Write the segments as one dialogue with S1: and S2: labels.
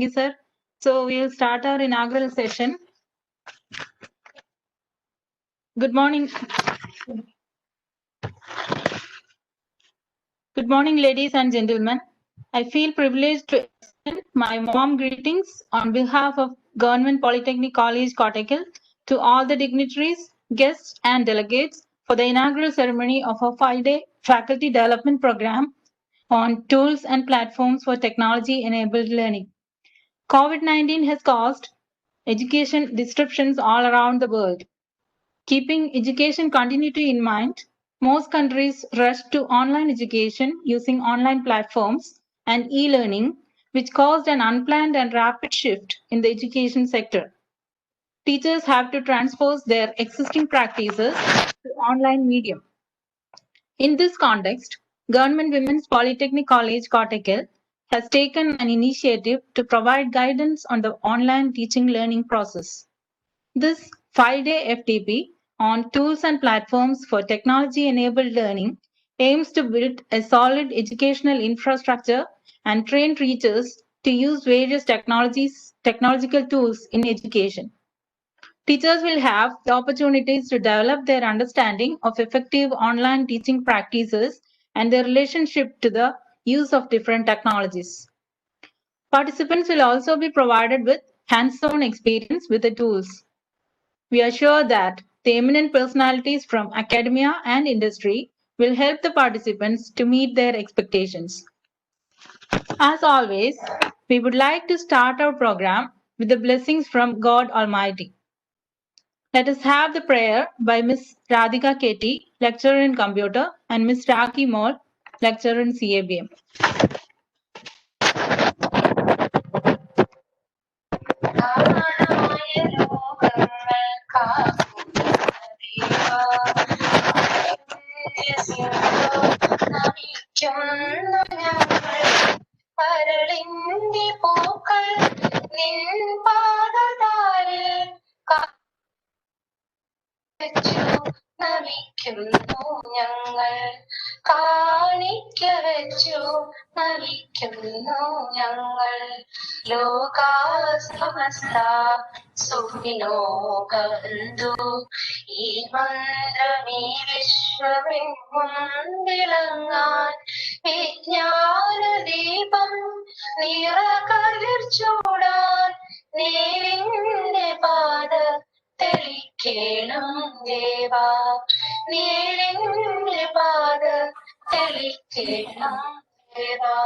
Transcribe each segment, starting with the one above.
S1: you, sir. So we'll start our inaugural session. Good morning. Good morning, ladies and gentlemen. I feel privileged to extend my warm greetings on behalf of Government Polytechnic College, Kottakkal, to all the dignitaries, guests, and delegates for the inaugural ceremony of our 5-day faculty development program on tools and platforms for technology-enabled learning. COVID-19 has caused education disruptions all around the world. Keeping education continuity in mind, most countries rushed to online education using online platforms and e-learning, which caused an unplanned and rapid shift in the education sector. Teachers have to transpose their existing practices to online medium. In this context, Government Women's Polytechnic College, Kottakkal, has taken an initiative to provide guidance on the online teaching learning process. This 5-day FTP on tools and platforms for technology-enabled learning aims to build a solid educational infrastructure and train teachers to use various technological tools in education. Teachers will have the opportunities to develop their understanding of effective online teaching practices and their relationship to the use of different technologies. Participants will also be provided with hands-on experience with the tools. We are sure that the eminent personalities from academia and industry will help the participants to meet their expectations. As always, we would like to start our program with the blessings from God Almighty. Let us have the prayer by Ms. Radhika Ketty, lecturer in computer, and Ms. Raki Mall, lecturer in CABM.
S2: സുഖിനോ കണ്ടു ഈ മന്ത്രമീ വിശ്വമെങ്ങും വിളങ്ങാൻ വിജ്ഞാനദീപം നിറകതിർച്ചൂടാൻ നേരിന്റെ പാത തെളിക്കേണം ദേവാ നേരിന്റെ പാത തെളിക്കേണം ദേവാ.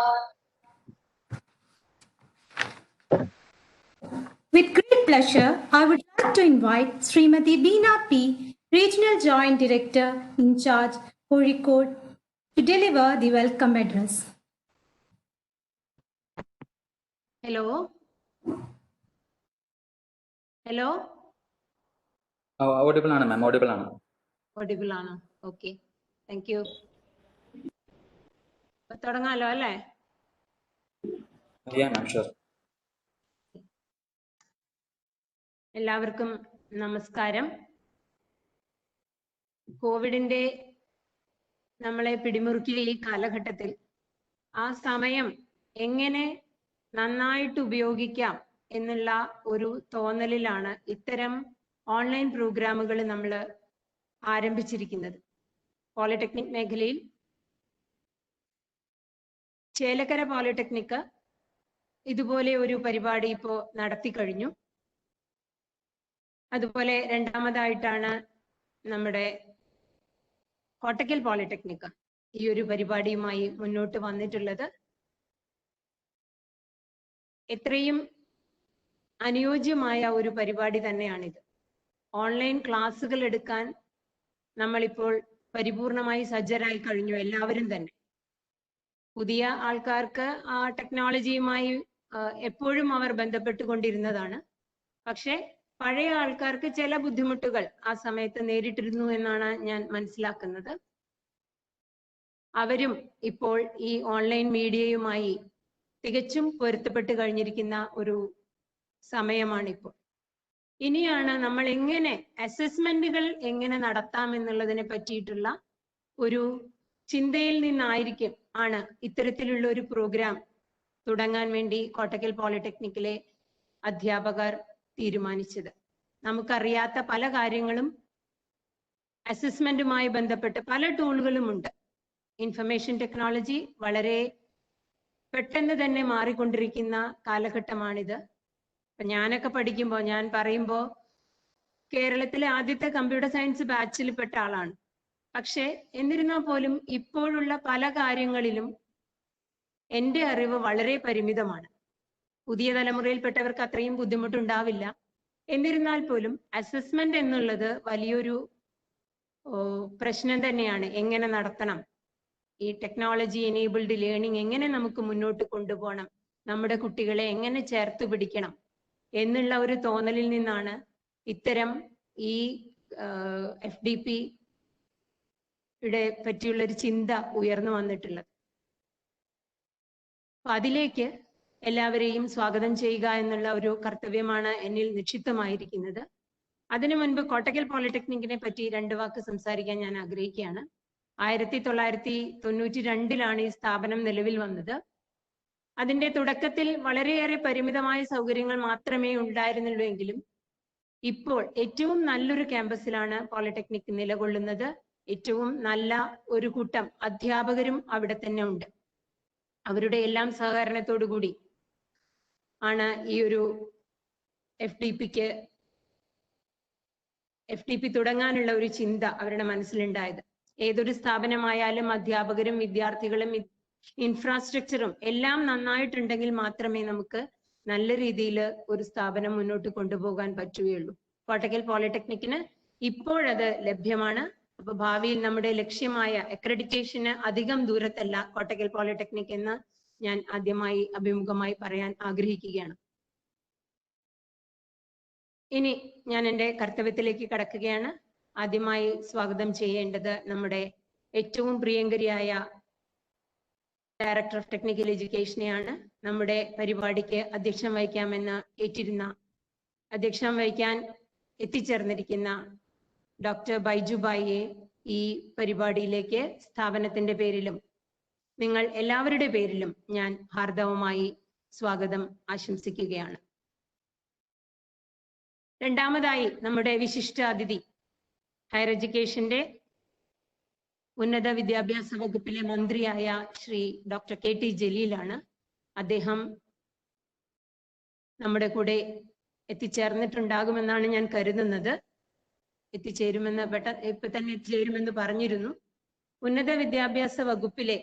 S3: With great pleasure, I would like to invite Srimati Beena P., Regional Joint Director in charge, Kozhikode, to deliver the welcome address.
S4: Hello. Hello.
S5: Audible ആണ് ma'am, audible ആണ്.
S4: Audible ആണ്. Okay. Thank you. തുടങ്ങാലോ അല്ലേ?
S5: Yeah ma'am, sure.
S4: എല്ലാവർക്കും നമസ്കാരം. കോവിഡിന്റെ നമ്മളെ പിടിമുറുക്കിയ ഈ കാലഘട്ടത്തിൽ ആ സമയം എങ്ങനെ നന്നായിട്ട് ഉപയോഗിക്കാം എന്നുള്ള ഒരു തോന്നലിലാണ് ഇത്തരം ഓൺലൈൻ പ്രോഗ്രാമുകൾ നമ്മൾ ആരംഭിച്ചിരിക്കുന്നത്. പോളിടെക്നിക് മേഖലയിൽ ചേലക്കര പോളിടെക്നിക് ഇതുപോലെ ഒരു പരിപാടി ഇപ്പോൾ നടത്തി കഴിഞ്ഞു. അതുപോലെ രണ്ടാമതായിട്ടാണ് നമ്മുടെ കോട്ടക്കൽ പോളിടെക്നിക് ഈ ഒരു പരിപാടിയുമായി മുന്നോട്ട് വന്നിട്ടുള്ളത്. എത്രയും അനുയോജ്യമായ ഒരു പരിപാടി തന്നെയാണിത്. ഓൺലൈൻ ക്ലാസ്സുകൾ എടുക്കാൻ നമ്മളിപ്പോൾ പരിപൂർണമായി സജ്ജരായി കഴിഞ്ഞു എല്ലാവരും തന്നെ. പുതിയ ആൾക്കാർക്ക് ആ ടെക്നോളജിയുമായി എപ്പോഴും അവർ ബന്ധപ്പെട്ടുകൊണ്ടിരുന്നതാണ്. പക്ഷെ പഴയ ആൾക്കാർക്ക് ചില ബുദ്ധിമുട്ടുകൾ ആ സമയത്ത് നേരിട്ടിരുന്നു എന്നാണ് ഞാൻ മനസ്സിലാക്കുന്നത്. അവരും ഇപ്പോൾ ഈ ഓൺലൈൻ മീഡിയയുമായി തികച്ചും പൊരുത്തപ്പെട്ട് കഴിഞ്ഞിരിക്കുന്ന ഒരു സമയമാണിപ്പോൾ. ഇനിയാണ് നമ്മൾ എങ്ങനെ അസസ്മെന്റുകൾ എങ്ങനെ നടത്താം എന്നുള്ളതിനെ പറ്റിയിട്ടുള്ള ഒരു ചിന്തയിൽ നിന്നായിരിക്കും ആണ് ഇത്തരത്തിലുള്ള ഒരു പ്രോഗ്രാം തുടങ്ങാൻ വേണ്ടി കോട്ടക്കൽ പോളിടെക്നിക്കിലെ അധ്യാപകർ തീരുമാനിച്ചത്. നമുക്കറിയാത്ത പല കാര്യങ്ങളും അസസ്മെന്റുമായി ബന്ധപ്പെട്ട് പല ടൂളുകളും ഉണ്ട്. ഇൻഫർമേഷൻ ടെക്നോളജി വളരെ പെട്ടെന്ന് തന്നെ മാറിക്കൊണ്ടിരിക്കുന്ന കാലഘട്ടമാണിത്. ഞാനൊക്കെ പഠിക്കുമ്പോൾ, ഞാൻ പറയുമ്പോൾ കേരളത്തിലെ ആദ്യത്തെ കമ്പ്യൂട്ടർ സയൻസ് ബാച്ചിൽ പെട്ട ആളാണ്. പക്ഷെ എന്നിരുന്നാൽ പോലും ഇപ്പോഴുള്ള പല കാര്യങ്ങളിലും എൻ്റെ അറിവ് വളരെ പരിമിതമാണ്. പുതിയ തലമുറയിൽപ്പെട്ടവർക്ക് അത്രയും ബുദ്ധിമുട്ടുണ്ടാവില്ല. എന്നിരുന്നാൽ പോലും അസസ്മെന്റ് എന്നുള്ളത് വലിയൊരു പ്രശ്നം തന്നെയാണ്. എങ്ങനെ നടത്തണം, ഈ ടെക്നോളജി എനേബിൾഡ് ലേണിംഗ് എങ്ങനെ നമുക്ക് മുന്നോട്ട് കൊണ്ടുപോകണം, നമ്മുടെ കുട്ടികളെ എങ്ങനെ ചേർത്ത് പിടിക്കണം എന്നുള്ള ഒരു തോന്നലിൽ നിന്നാണ് ഇത്തരം ഈ FDP പറ്റിയുള്ള ഒരു ചിന്ത ഉയർന്നു വന്നിട്ടുള്ളത്. അപ്പൊ അതിലേക്ക് എല്ലാവരെയും സ്വാഗതം ചെയ്യുക എന്നുള്ള ഒരു കർത്തവ്യമാണ് എന്നിൽ നിക്ഷിപ്തമായിരിക്കുന്നത്. അതിനു മുൻപ് കോട്ടക്കൽ പോളിടെക്നിക്കിനെ പറ്റി 2 വാക്ക് സംസാരിക്കാൻ ഞാൻ ആഗ്രഹിക്കുകയാണ്. 1992 ഈ സ്ഥാപനം നിലവിൽ വന്നത്. അതിന്റെ തുടക്കത്തിൽ വളരെയേറെ പരിമിതമായ സൗകര്യങ്ങൾ മാത്രമേ ഉണ്ടായിരുന്നുള്ളൂ എങ്കിലും ഇപ്പോൾ ഏറ്റവും നല്ലൊരു ക്യാമ്പസിലാണ് പോളിടെക്നിക് നിലകൊള്ളുന്നത്. ഏറ്റവും നല്ല ഒരു കൂട്ടം അധ്യാപകരും അവിടെ തന്നെ ഉണ്ട്. അവരുടെ എല്ലാം സഹകരണത്തോടു കൂടി ആണ് ഈ ഒരു FDP തുടങ്ങാനുള്ള ഒരു ചിന്ത അവരുടെ മനസ്സിലുണ്ടായത്. ഏതൊരു സ്ഥാപനമായാലും അധ്യാപകരും വിദ്യാർത്ഥികളും ഇൻഫ്രാസ്ട്രക്ചറും എല്ലാം നന്നായിട്ടുണ്ടെങ്കിൽ മാത്രമേ നമുക്ക് നല്ല രീതിയിൽ ഒരു സ്ഥാപനം മുന്നോട്ട് കൊണ്ടുപോകാൻ പറ്റുകയുള്ളൂ. കോട്ടക്കൽ പോളിടെക്നിക്കിന് ഇപ്പോഴത് ലഭ്യമാണ്. അപ്പൊ ഭാവിയിൽ നമ്മുടെ ലക്ഷ്യമായ അക്രഡിറ്റേഷന് അധികം ദൂരത്തല്ല കോട്ടക്കൽ പോളിടെക്നിക് എന്ന് ഞാൻ ആദ്യമായി അഭിമുഖമായി പറയാൻ ആഗ്രഹിക്കുകയാണ്. ഇനി ഞാൻ എൻ്റെ കർത്തവ്യത്തിലേക്ക് കടക്കുകയാണ്. ആദ്യമായി സ്വാഗതം ചെയ്യേണ്ടത് നമ്മുടെ ഏറ്റവും പ്രിയങ്കരിയായ ഡയറക്ടർ ഓഫ് ടെക്നിക്കൽ എഡ്യൂക്കേഷനെയാണ്. നമ്മുടെ പരിപാടിക്ക് അധ്യക്ഷം വഹിക്കാമെന്ന് അധ്യക്ഷം വഹിക്കാൻ എത്തിച്ചേർന്നിരിക്കുന്ന ഡോക്ടർ ബൈജു ഭായിയെ ഈ പരിപാടിയിലേക്ക് സ്ഥാപനത്തിന്റെ പേരിലും നിങ്ങൾ എല്ലാവരുടെ പേരിലും ഞാൻ ഹാർദവമായി സ്വാഗതം ആശംസിക്കുകയാണ്. രണ്ടാമതായി നമ്മുടെ വിശിഷ്ട അതിഥി ഹയർ എഡ്യൂക്കേഷന്റെ ഉന്നത വിദ്യാഭ്യാസ വകുപ്പിലെ മന്ത്രിയായ ശ്രീ ഡോക്ടർ KT ജലീലാണ്. അദ്ദേഹം നമ്മുടെ കൂടെ എത്തിച്ചേർന്നിട്ടുണ്ടാകുമെന്നാണ് ഞാൻ കരുതുന്നത്. ഇപ്പൊ തന്നെ എത്തിച്ചേരുമെന്ന് പറഞ്ഞിരുന്നു. ഉന്നത വിദ്യാഭ്യാസ വകുപ്പിലെ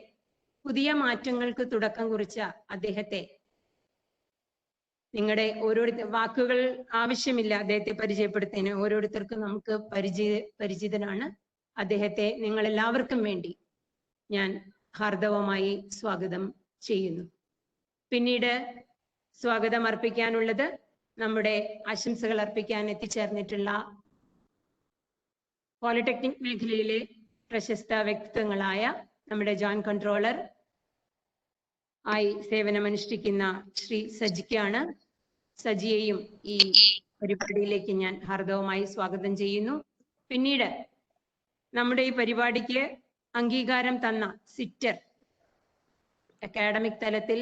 S4: പുതിയ മാറ്റങ്ങൾക്ക് തുടക്കം കുറിച്ച അദ്ദേഹത്തെ, നിങ്ങളുടെ ഓരോരുത്തർ വാക്കുകൾ ആവശ്യമില്ല അദ്ദേഹത്തെ പരിചയപ്പെടുത്തുന്നതിന്, ഓരോരുത്തർക്കും നമുക്ക് പരിചിതനാണ്. അദ്ദേഹത്തെ നിങ്ങൾ എല്ലാവർക്കും വേണ്ടി ഞാൻ ഹാർദവമായി സ്വാഗതം ചെയ്യുന്നു. പിന്നീട് സ്വാഗതം അർപ്പിക്കാനുള്ളത് നമ്മുടെ ആശംസകൾ അർപ്പിക്കാൻ എത്തിച്ചേർന്നിട്ടുള്ള പോളിടെക്നിക് മേഖലയിലെ പ്രശസ്ത വ്യക്തിത്വങ്ങളായ നമ്മുടെ ജോയിന്റ് കൺട്രോളർ ആയി സേവനമനുഷ്ഠിക്കുന്ന ശ്രീ സജിക്കാണ്. സജിയെയും ഈ പരിപാടിയിലേക്ക് ഞാൻ ഹാർദവമായി സ്വാഗതം ചെയ്യുന്നു. പിന്നീട് നമ്മുടെ ഈ പരിപാടിക്ക് അംഗീകാരം തന്ന സിറ്റർ, അക്കാഡമിക് തലത്തിൽ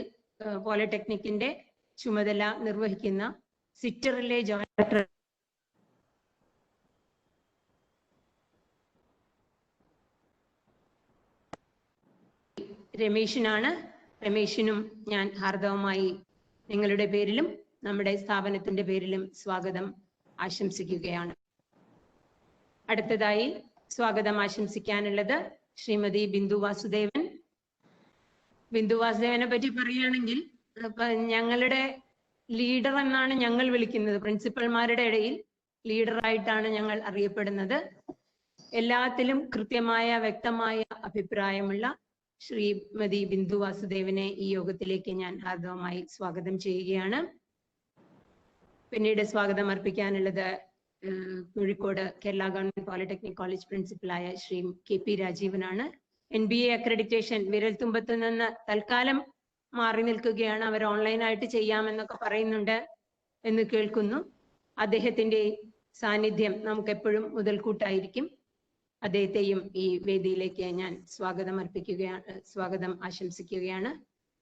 S4: പോളിടെക്നിക്കിന്റെ ചുമതല നിർവഹിക്കുന്ന സിറ്ററിലെ ജോയിന്റ് ഡയറക്ടർ രമേശിനാണ്. രമേശിനും ഞാൻ ഹാർദവമായി നിങ്ങളുടെ പേരിലും നമ്മുടെ സ്ഥാപനത്തിന്റെ പേരിലും സ്വാഗതം ആശംസിക്കുകയാണ്. അടുത്തതായി സ്വാഗതം ആശംസിക്കാനുള്ളത് ശ്രീമതി ബിന്ദു വാസുദേവൻ. ബിന്ദു വാസുദേവനെ പറ്റി പറയുകയാണെങ്കിൽ ഞങ്ങളുടെ ലീഡർ എന്നാണ് ഞങ്ങൾ വിളിക്കുന്നത്. പ്രിൻസിപ്പൽമാരുടെ ഇടയിൽ ലീഡറായിട്ടാണ് ഞങ്ങൾ അറിയപ്പെടുന്നത്. എല്ലാത്തിലും കൃത്യമായ വ്യക്തമായ അഭിപ്രായമുള്ള ശ്രീമതി ബിന്ദു വാസുദേവനെ ഈ യോഗത്തിലേക്ക് ഞാൻ ഹാർദവമായി സ്വാഗതം ചെയ്യുകയാണ്. പിന്നീട് സ്വാഗതം അർപ്പിക്കാനുള്ളത് Kozhikode Kerala government polytechnic college പ്രിൻസിപ്പലായ ശ്രീ KP രാജീവനാണ്. NBA അക്രഡിറ്റേഷൻ വിരൽത്തുമ്പത്ത് നിന്ന് തൽക്കാലം മാറി നിൽക്കുകയാണ്. അവർ ഓൺലൈനായിട്ട് ചെയ്യാമെന്നൊക്കെ പറയുന്നുണ്ട് എന്ന് കേൾക്കുന്നു. അദ്ദേഹത്തിന്റെ സാന്നിധ്യം നമുക്ക് എപ്പോഴും മുതൽക്കൂട്ടായിരിക്കും. അദ്ദേഹത്തെയും ഈ വേദിയിലേക്ക് ഞാൻ സ്വാഗതം ആശംസിക്കുകയാണ്.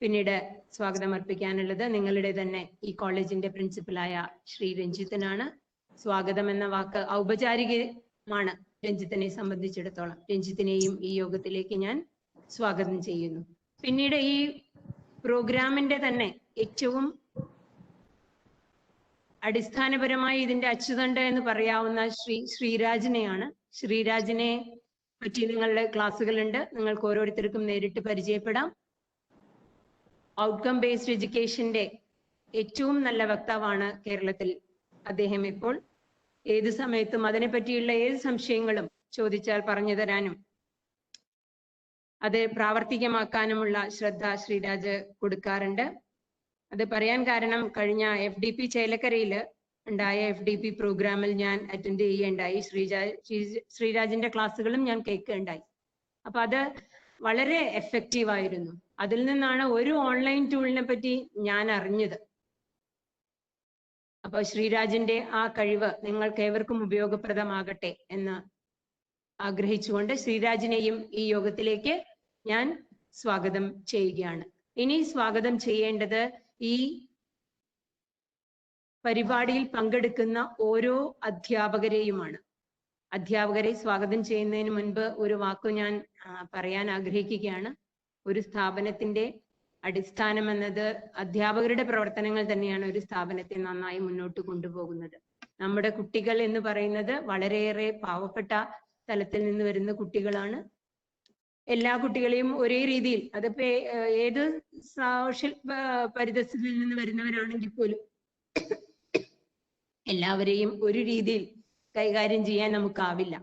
S4: പിന്നീട് സ്വാഗതം അർപ്പിക്കാനുള്ളത് നിങ്ങളുടെ തന്നെ ഈ കോളേജിന്റെ പ്രിൻസിപ്പലായ ശ്രീ രഞ്ജിത്തിനാണ്. സ്വാഗതം എന്ന വാക്ക് ഔപചാരികമാണ് രഞ്ജിത്തിനെ സംബന്ധിച്ചിടത്തോളം. രഞ്ജിത്തിനെയും ഈ യോഗത്തിലേക്ക് ഞാൻ സ്വാഗതം ചെയ്യുന്നു. പിന്നീട് ഈ പ്രോഗ്രാമിന്റെ തന്നെ ഏറ്റവും അടിസ്ഥാനപരമായി ഇതിന്റെ അച്ചുതണ്ട് എന്ന് പറയാവുന്ന ശ്രീരാജിനെയാണ്. ശ്രീരാജിനെ പറ്റി നിങ്ങളുടെ ക്ലാസ്സുകളുണ്ട്, നിങ്ങൾക്ക് ഓരോരുത്തർക്കും നേരിട്ട് പരിചയപ്പെടാം. ഔട്ട്കം ബേസ്ഡ് എഡ്യൂക്കേഷന്റെ ഏറ്റവും നല്ല വക്താവാണ് കേരളത്തിൽ അദ്ദേഹം. ഇപ്പോൾ ഏത് സമയത്തും അതിനെ പറ്റിയുള്ള ഏത് സംശയങ്ങളും ചോദിച്ചാൽ പറഞ്ഞു തരാനും അത് പ്രാവർത്തികമാക്കാനുമുള്ള ശ്രദ്ധ ശ്രീരാജ് കൊടുക്കാറുണ്ട്. അത് പറയാൻ കാരണം കഴിഞ്ഞ FDP ചേലക്കരയിൽ ഉണ്ടായ FDP പ്രോഗ്രാമിൽ ഞാൻ അറ്റൻഡ് ചെയ്യുകയുണ്ടായി. ശ്രീരാജിന്റെ ക്ലാസ്സുകളും ഞാൻ കേൾക്കുകയുണ്ടായി. അപ്പൊ അത് വളരെ എഫക്റ്റീവ് ആയിരുന്നു. അതിൽ നിന്നാണ് ഒരു ഓൺലൈൻ ടൂളിനെ പറ്റി ഞാൻ അറിഞ്ഞത്. അപ്പൊ ശ്രീരാജിന്റെ ആ കഴിവ് നിങ്ങൾക്ക് ഏവർക്കും ഉപയോഗപ്രദമാകട്ടെ എന്ന് ആഗ്രഹിച്ചുകൊണ്ട് ശ്രീരാജിനെയും ഈ യോഗത്തിലേക്ക് ഞാൻ സ്വാഗതം ചെയ്യുകയാണ്. ഇനി സ്വാഗതം ചെയ്യേണ്ടത് ഈ പരിപാടിയിൽ പങ്കെടുക്കുന്ന ഓരോ അധ്യാപകരെയുമാണ്. അധ്യാപകരെ സ്വാഗതം ചെയ്യുന്നതിന് മുൻപ് ഒരു വാക്ക് ഞാൻ പറയാൻ ആഗ്രഹിക്കുകയാണ്. ഒരു സ്ഥാപനത്തിന്റെ അടിസ്ഥാനം എന്നത് അധ്യാപകരുടെ പ്രവർത്തനങ്ങൾ തന്നെയാണ് ഒരു സ്ഥാപനത്തെ നന്നായി മുന്നോട്ട് കൊണ്ടുപോകുന്നത്. നമ്മുടെ കുട്ടികൾ എന്ന് പറയുന്നത് വളരെയേറെ പാവപ്പെട്ട തലത്തിൽ നിന്ന് വരുന്ന കുട്ടികളാണ്. എല്ലാ കുട്ടികളെയും ഒരേ രീതിയിൽ, അതിപ്പോ ഏത് സോഷ്യൽ പരിതസ്ഥിതിയിൽ നിന്ന് വരുന്നവരാണെങ്കിൽ പോലും എല്ലാവരെയും ഒരു രീതിയിൽ കൈകാര്യം ചെയ്യാൻ നമുക്കാവില്ല.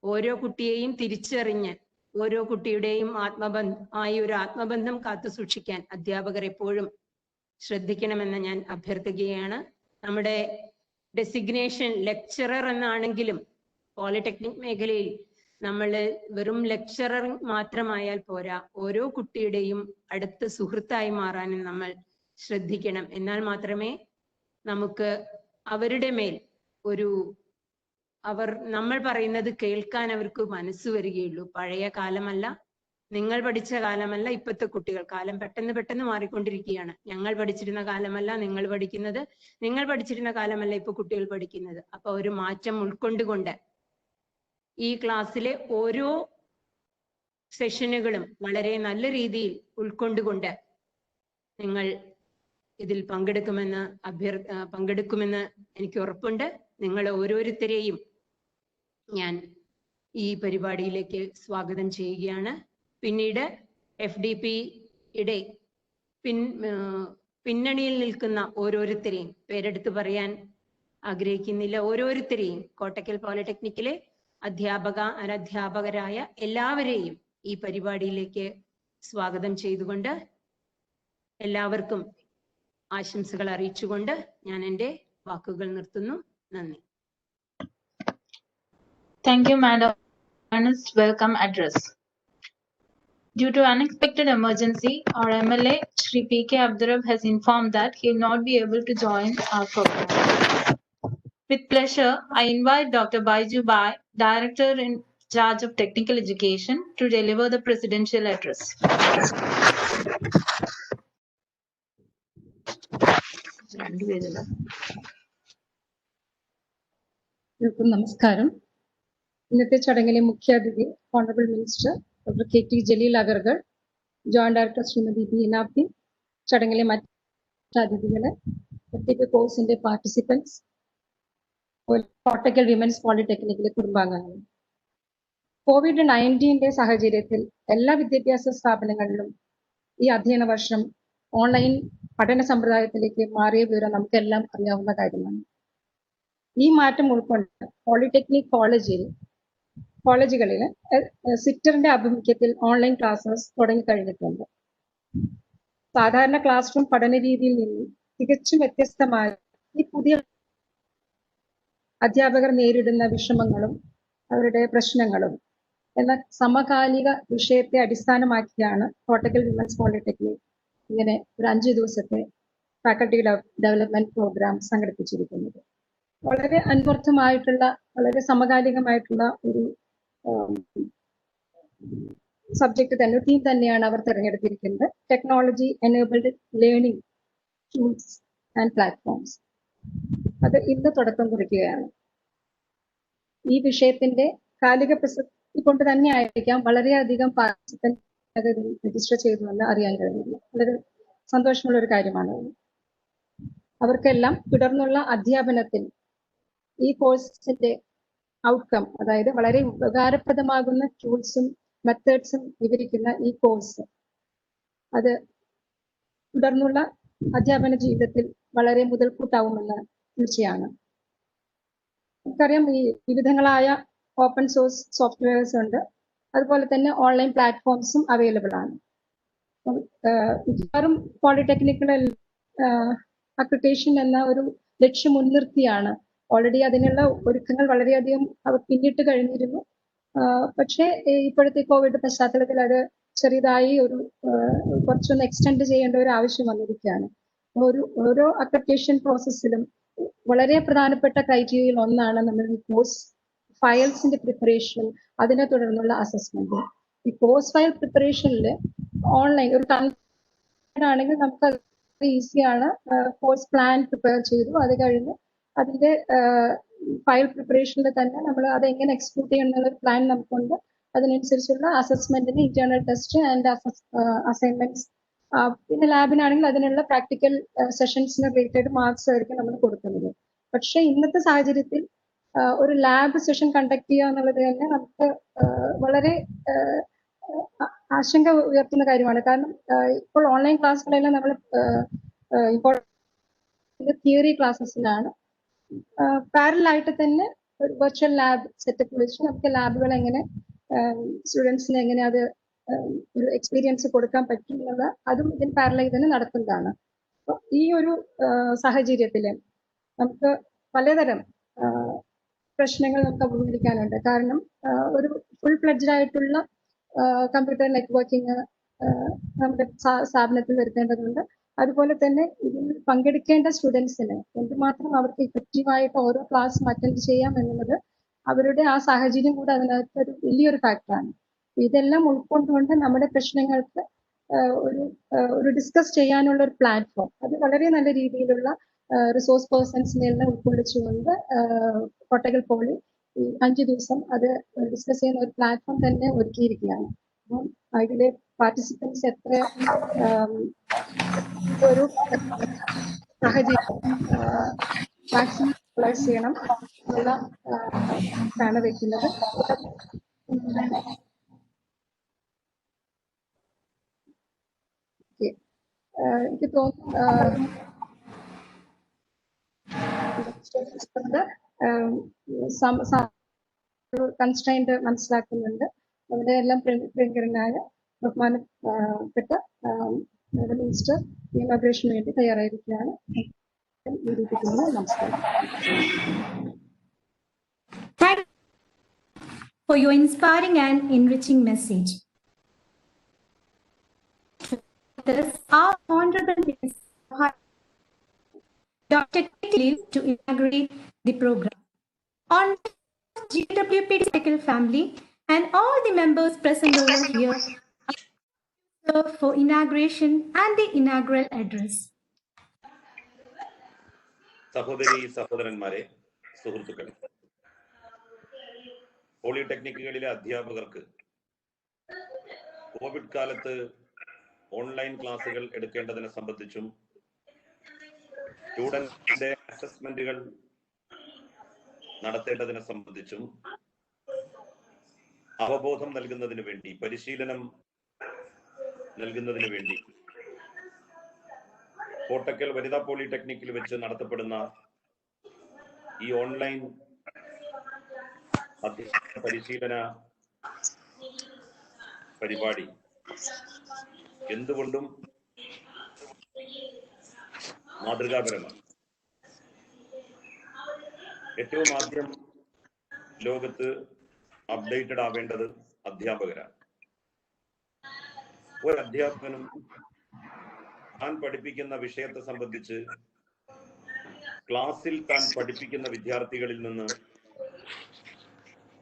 S4: ഓരോ കുട്ടിയെയും തിരിച്ചറിഞ്ഞ് ഓരോ കുട്ടിയുടെയും ഒരു ആത്മബന്ധം കാത്തു സൂക്ഷിക്കാൻ അധ്യാപകർ എപ്പോഴും ശ്രദ്ധിക്കണമെന്ന് ഞാൻ അഭ്യർത്ഥിക്കുകയാണ്. നമ്മുടെ ഡെസിഗ്നേഷൻ ലെക്ചറർ എന്നാണെങ്കിലും പോളിടെക്നിക് മേഖലയിൽ നമ്മൾ വെറും ലെക്ചറർ മാത്രമായാൽ പോരാ, ഓരോ കുട്ടിയുടെയും അടുത്ത സുഹൃത്തായി മാറാനും നമ്മൾ ശ്രദ്ധിക്കണം. എന്നാൽ മാത്രമേ നമുക്ക് അവരുടെ മേൽ നമ്മൾ പറയുന്നത് കേൾക്കാൻ അവർക്ക് മനസ്സ് വരികയുള്ളൂ. പഴയ കാലമല്ല, നിങ്ങൾ പഠിച്ച കാലമല്ല ഇപ്പോഴത്തെ കുട്ടികൾ. കാലം പെട്ടെന്ന് മാറിക്കൊണ്ടിരിക്കുകയാണ്. ഞങ്ങൾ പഠിച്ചിരുന്ന കാലമല്ല നിങ്ങൾ പഠിക്കുന്നത്, നിങ്ങൾ പഠിച്ചിരുന്ന കാലമല്ല ഇപ്പൊ കുട്ടികൾ പഠിക്കുന്നത്. അപ്പൊ ഒരു മാറ്റം ഉൾക്കൊണ്ടുകൊണ്ട് ഈ ക്ലാസ്സിലെ ഓരോ സെഷനുകളും വളരെ നല്ല രീതിയിൽ ഉൾക്കൊണ്ടുകൊണ്ട് നിങ്ങൾ ഇതിൽ പങ്കെടുക്കുമെന്ന് എനിക്ക് ഉറപ്പുണ്ട്. നിങ്ങൾ ഓരോരുത്തരെയും ഞാൻ ഈ പരിപാടിയിലേക്ക് സ്വാഗതം ചെയ്യുകയാണ്. പിന്നീട് FDPയുടെ പിന്നണിയിൽ നിൽക്കുന്ന ഓരോരുത്തരെയും പേരെടുത്ത് പറയാൻ ആഗ്രഹിക്കുന്നില്ല. ഓരോരുത്തരെയും കോട്ടക്കൽ പോളിടെക്നിക്കിലെ അനധ്യാപകരായ എല്ലാവരെയും ഈ പരിപാടിയിലേക്ക് സ്വാഗതം ചെയ്തുകൊണ്ട് എല്ലാവർക്കും ആശംസകൾ അറിയിച്ചുകൊണ്ട് ഞാൻ എൻ്റെ വാക്കുകൾ നിർത്തുന്നു. നന്ദി.
S1: Thank you, Madam. Earnest welcome address. Due to unexpected emergency, our MLA, Shri P.K. Abdurrab, has informed that he will not be able to join our program. With pleasure, I invite Dr. Baiju Bai, Director in charge of Technical Education, to deliver the presidential address.
S5: നമസ്കാരം. ഇന്നത്തെ ചടങ്ങിലെ മുഖ്യാതിഥി honourable minister doctor KT Jaleel അഗർഗർ, joint director Shrimati Beena P, ചടങ്ങിലെ മറ്റ് അതിഥികളെ, പ്രത്യേക കോഴ്സിന്റെ പാർട്ടിസിപ്പൻസ്, കോട്ടക്കൽ വിമൻസ് പോളിടെക്നിക്കിലെ കുടുംബാംഗങ്ങൾ. COVID-19 സാഹചര്യത്തിൽ എല്ലാ വിദ്യാഭ്യാസ സ്ഥാപനങ്ങളിലും ഈ അധ്യയന വർഷം ഓൺലൈൻ പഠന സമ്പ്രദായത്തിലേക്ക് മാറിയ വിവരം നമുക്കെല്ലാം അറിയാവുന്ന കാര്യമാണ്. ഈ മാറ്റം ഉൾക്കൊണ്ട് പോളിടെക്നിക് കോളേജുകളിൽ സിറ്ററിന്റെ ആഭിമുഖ്യത്തിൽ ഓൺലൈൻ ക്ലാസ്സസ് തുടങ്ങിക്കഴിഞ്ഞിട്ടുണ്ട്. സാധാരണ ക്ലാസ് റൂം പഠന രീതിയിൽ നിന്നും തികച്ചും വ്യത്യസ്തമായ ഈ പുതിയ അധ്യാപകർ നേരിടുന്ന വിഷമങ്ങളും അവരുടെ പ്രശ്നങ്ങളും എന്ന സമകാലിക വിഷയത്തെ അടിസ്ഥാനമാക്കിയാണ് കോട്ടക്കൽ വിമൻസ് പോളിടെക്നിക് ഇങ്ങനെ ഒരു 5 ദിവസത്തെ ഫാക്കൽറ്റി ഡെവലപ്മെന്റ് പ്രോഗ്രാം സംഘടിപ്പിച്ചിരിക്കുന്നത്. വളരെ അന്വർത്ഥമായിട്ടുള്ള, വളരെ സമകാലികമായിട്ടുള്ള ഒരു സബ്ജക്ട് തന്നെ തീം തന്നെയാണ് അവർ തിരഞ്ഞെടുത്തിരിക്കുന്നത്. Technology enabled learning tools and platforms. അത് ഇന്ന് തുടക്കം കുറിക്കുകയാണ്. ഈ വിഷയത്തിന്റെ കാലിക പ്രസക്തി കൊണ്ട് തന്നെ ആയിരിക്കാം വളരെയധികം പാർട്ടിസിപ്പന്റ് രജിസ്റ്റർ ചെയ്തുവെന്ന് അറിയാൻ കഴിഞ്ഞില്ല. വളരെ സന്തോഷമുള്ള ഒരു കാര്യമാണ്. അവർക്കെല്ലാം തുടർന്നുള്ള അധ്യാപനത്തിൽ ഈ കോഴ്സിന്റെ ഔട്ട്കം, അതായത് വളരെ ഉപകാരപ്രദമാകുന്ന ടൂൾസും മെത്തേഡ്സും വിവരിക്കുന്ന ഈ കോഴ്സ് അത് തുടർന്നുള്ള അധ്യാപന ജീവിതത്തിൽ വളരെ മുതൽക്കൂട്ടാവുമെന്ന് തീർച്ചയാണ്. നമുക്കറിയാം ഈ വിവിധങ്ങളായ ഓപ്പൺ സോഴ്സ് സോഫ്റ്റ്വെയർസ് ഉണ്ട്, അതുപോലെ തന്നെ ഓൺലൈൻ പ്ലാറ്റ്ഫോംസും അവൈലബിൾ ആണ്. മിക്കവാറും പോളിടെക്നിക്കുകൾ അക്രഡിറ്റേഷൻ എന്ന ഒരു ലക്ഷ്യം മുൻനിർത്തിയാണ്. ഓൾറെഡി അതിനുള്ള ഒരുക്കങ്ങൾ വളരെയധികം അവർ പിന്നിട്ട് കഴിഞ്ഞിരുന്നു. പക്ഷേ ഇപ്പോഴത്തെ കോവിഡ് പശ്ചാത്തലത്തിൽ അത് ചെറിയതായി കുറച്ചൊന്ന് എക്സ്റ്റെൻഡ് ചെയ്യേണ്ട ഒരു ആവശ്യം വന്നിരിക്കുകയാണ്. ഓരോ അക്രഡിറ്റേഷൻ പ്രോസസ്സിലും വളരെ പ്രധാനപ്പെട്ട ക്രൈറ്റീരിയയിൽ ഒന്നാണ് നമ്മൾ ഈ കോഴ്സ് ഫയൽസിന്റെ പ്രിപ്പറേഷൻ, അതിനെ തുടർന്നുള്ള അസസ്മെന്റ്. ഈ കോഴ്സ് ഫയൽ പ്രിപ്പറേഷനിൽ ഓൺലൈൻ ഒരു ആണെങ്കിൽ നമുക്ക് ഈസിയാണ്. കോഴ്സ് പ്ലാൻ പ്രിപ്പയർ ചെയ്തു, അത് കഴിഞ്ഞ് അതിന്റെ ഫയൽ പ്രിപ്പറേഷനിൽ തന്നെ നമ്മൾ അത് എങ്ങനെ എക്സിക്യൂട്ട് ചെയ്യണം എന്നുള്ള പ്ലാൻ നമുക്കുണ്ട്. അതിനനുസരിച്ചുള്ള അസസ്മെന്റിന് ഇന്റേണൽ ടെസ്റ്റ് ആൻഡ് അസൈൻമെന്റ്സ്, പിന്നെ ലാബിനാണെങ്കിൽ അതിനുള്ള പ്രാക്ടിക്കൽ സെഷൻസിന് റിലേറ്റഡ് മാർക്സ് ആയിരിക്കും നമ്മൾ കൊടുക്കുന്നത്. പക്ഷെ ഇന്നത്തെ സാഹചര്യത്തിൽ ഒരു ലാബ് സെഷൻ കണ്ടക്ട് ചെയ്യുക എന്നുള്ളത് തന്നെ നമുക്ക് വളരെ ആശങ്ക ഉയർത്തുന്ന കാര്യമാണ്. കാരണം ഇപ്പോൾ ഓൺലൈൻ ക്ലാസ്സുകളെല്ലാം നമ്മൾ ഇമ്പോർട്ടൻ്റ് തിയറി ക്ലാസ്സസിലാണ്. പാരലായിട്ട് തന്നെ ഒരു വെർച്വൽ ലാബ് സെറ്റപ്പ് വെച്ച് നമുക്ക് ലാബുകൾ എങ്ങനെ സ്റ്റുഡൻസിന് എങ്ങനെ അത് ഒരു എക്സ്പീരിയൻസ് കൊടുക്കാൻ പറ്റും എന്നുള്ള അതും ഇതിന് പാരലായി തന്നെ നടക്കുന്നതാണ്. അപ്പോൾ ഈ ഒരു സാഹചര്യത്തിൽ നമുക്ക് പലതരം പ്രശ്നങ്ങൾ നമുക്ക് അഭിമുഖീകരിക്കാനുണ്ട്. കാരണം ഒരു ഫുൾ ഫ്ലെഡ്ജ്ഡ് ആയിട്ടുള്ള കമ്പ്യൂട്ടർ നെറ്റ്വർക്കിംഗ് നമ്മുടെ സ്ഥാപനത്തിൽ വരുത്തേണ്ടതുണ്ട്. അതുപോലെ തന്നെ ഇതിൽ പങ്കെടുക്കേണ്ട സ്റ്റുഡൻസിന് എന്തുമാത്രം അവർക്ക് ഇഫക്റ്റീവായിട്ട് ഓരോ ക്ലാസ്സും അറ്റൻഡ് ചെയ്യാം എന്നുള്ളത് അവരുടെ ആ സാഹചര്യം കൂടെ അതിനകത്ത് ഒരു വലിയൊരു ഫാക്ടറാണ്. ഇതെല്ലാം ഉൾക്കൊണ്ടുകൊണ്ട് നമ്മുടെ പ്രശ്നങ്ങൾക്ക് ഒരു ഡിസ്കസ് ചെയ്യാനുള്ള ഒരു പ്ലാറ്റ്ഫോം, അത് വളരെ നല്ല രീതിയിലുള്ള റിസോഴ്സ് പേഴ്സൺസിനെല്ലാം ഉൾക്കൊള്ളിച്ചുകൊണ്ട് കോട്ടകൽ പോളി 5 ദിവസം അത് ഡിസ്കസ് ചെയ്യുന്ന ഒരു പ്ലാറ്റ്ഫോം തന്നെ ഒരുക്കിയിരിക്കുകയാണ്. അപ്പം അതിലെ പാർട്ടിസിപ്പൻസ് എത്ര ഒരു സാഹചര്യം മാക്സിമം യൂട്ടിലൈസ് ചെയ്യണം എന്നുള്ള ആണ് വെക്കുന്നത്. എനിക്ക് തോന്നുന്നു കൺസ്ട്രെയിന്റ് മനസ്സിലാക്കുന്നുണ്ട്. അവിടെ എല്ലാം പ്രിയങ്കരനായ ബഹുമാനപ്പെട്ട മിനിസ്റ്റർ ഇനാഗുറേഷന് വേണ്ടി തയ്യാറായിരിക്കുകയാണ്. നമസ്കാരം.
S3: Thank you for your inspiring and enriching message. This our honorable minister, Dr. Kitty, to inaugurate the program. On GWPD family and all the members present over here for inauguration and the inaugural address.
S6: സഹോദരി സഹോദരന്മാരെ, സുഹൃത്തുക്കളെ, പോളിടെക്നിക്കുകളിലെ അധ്യാപകർക്ക് Covid കാലത്ത് online ക്ലാസുകൾ എടുക്കേണ്ടതിനെ സംബന്ധിച്ചും സ്റ്റുഡന്റിന്റെ അസസ്മെന്റുകൾ നടത്തേണ്ടതിനെ സംബന്ധിച്ചും അവബോധം നൽകുന്നതിന് വേണ്ടി, പരിശീലനം നൽകുന്നതിന് വേണ്ടി കോട്ടക്കൽ വനിതാ പോളിടെക്നിക്കിൽ വെച്ച് നടത്തപ്പെടുന്ന ഈ ഓൺലൈൻ പരിശീലന പരിപാടി എന്തുകൊണ്ടും മാതൃകാപരമാണ്. ഏറ്റവും ആദ്യം ലോകത്ത് അപ്ഡേറ്റഡ് ആവേണ്ടത് അധ്യാപകരാണ്. ഒരു അധ്യാപകനും താൻ പഠിപ്പിക്കുന്ന വിഷയത്തെ സംബന്ധിച്ച് ക്ലാസ്സിൽ താൻ പഠിപ്പിക്കുന്ന വിദ്യാർത്ഥികളിൽ നിന്ന്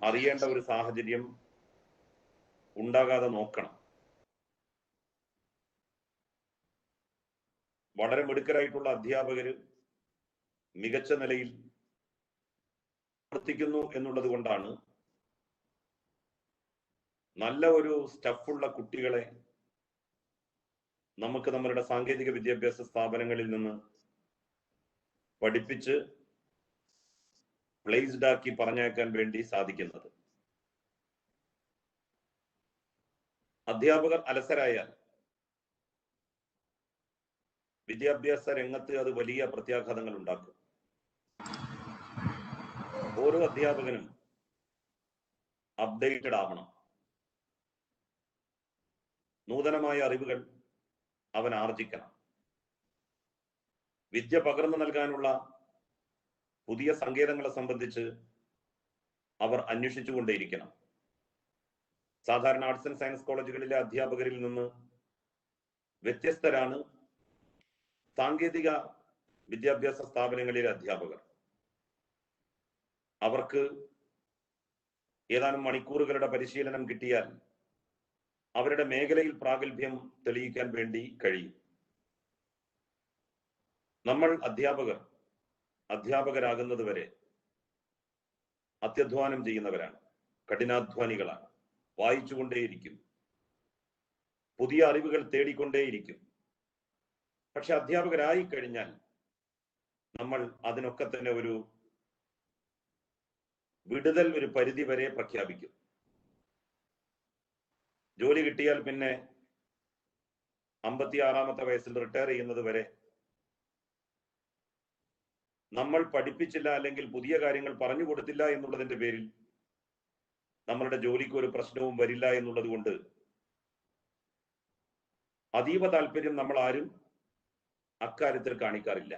S6: അറിയേണ്ട ഒരു സാഹചര്യം ഉണ്ടാകാതെ നോക്കണം. വളരെ മിടുക്കരായിട്ടുള്ള അധ്യാപകര് മികച്ച നിലയിൽ പ്രവർത്തിക്കുന്നു എന്നുള്ളത് കൊണ്ടാണ് നല്ല ഒരു സ്റ്റഫുള്ള കുട്ടികളെ നമുക്ക് നമ്മളുടെ സാങ്കേതിക വിദ്യാഭ്യാസ സ്ഥാപനങ്ങളിൽ നിന്ന് പഠിപ്പിച്ച് പ്ലേസ്ഡ് ആക്കി പറഞ്ഞയക്കാൻ വേണ്ടി സാധിക്കുന്നത്. അധ്യാപകർ അലസരായാൽ വിദ്യാഭ്യാസ രംഗത്ത് അത് വലിയ പ്രത്യാഘാതങ്ങൾ ഉണ്ടാക്കും. ഓരോ അധ്യാപകനും അപ്ഡേറ്റഡ് ആവണം. നൂതനമായ അറിവുകൾ അവൻ ആർജിക്കണം. വിദ്യ പകർന്നു നൽകാനുള്ള പുതിയ സങ്കേതങ്ങളെ സംബന്ധിച്ച് അവർ അന്വേഷിച്ചുകൊണ്ടേയിരിക്കണം. സാധാരണ ആർട്സ് ആൻഡ് സയൻസ് കോളേജുകളിലെ അധ്യാപകരിൽ നിന്ന് വ്യത്യസ്തരാണ് സാങ്കേതിക വിദ്യാഭ്യാസ സ്ഥാപനങ്ങളിലെ അധ്യാപകർ. അവർക്ക് ഏതാനും മണിക്കൂറുകളുടെ പരിശീലനം കിട്ടിയാൽ അവരുടെ മേഖലയിൽ പ്രാഗൽഭ്യം തെളിയിക്കാൻ വേണ്ടി കഴിയും. നമ്മൾ അധ്യാപകരാകുന്നത് വരെ അത്യധ്വാനം ചെയ്യുന്നവരാണ്, കഠിനാധ്വാനികളാണ്. വായിച്ചുകൊണ്ടേയിരിക്കും, പുതിയ അറിവുകൾ തേടിക്കൊണ്ടേയിരിക്കും. പക്ഷെ അധ്യാപകരായി കഴിഞ്ഞാൽ നമ്മൾ അതിനൊക്കെ തന്നെ ഒരു വിടുതൽ ഒരു പരിധി വരെ പ്രഖ്യാപിക്കും. ജോലി കിട്ടിയാൽ പിന്നെ 56-ാമത്തെ വയസ്സിൽ റിട്ടയർ ചെയ്യുന്നത് വരെ നമ്മൾ പഠിപ്പിച്ചില്ല അല്ലെങ്കിൽ പുതിയ കാര്യങ്ങൾ പറഞ്ഞു കൊടുത്തില്ല എന്നുള്ളതിന്റെ പേരിൽ നമ്മളുടെ ജോലിക്ക് ഒരു പ്രശ്നവും വരില്ല എന്നുള്ളത് കൊണ്ട് അതീവ താല്പര്യം നമ്മൾ ആരും അക്കാര്യത്തിൽ കാണിക്കാറില്ല.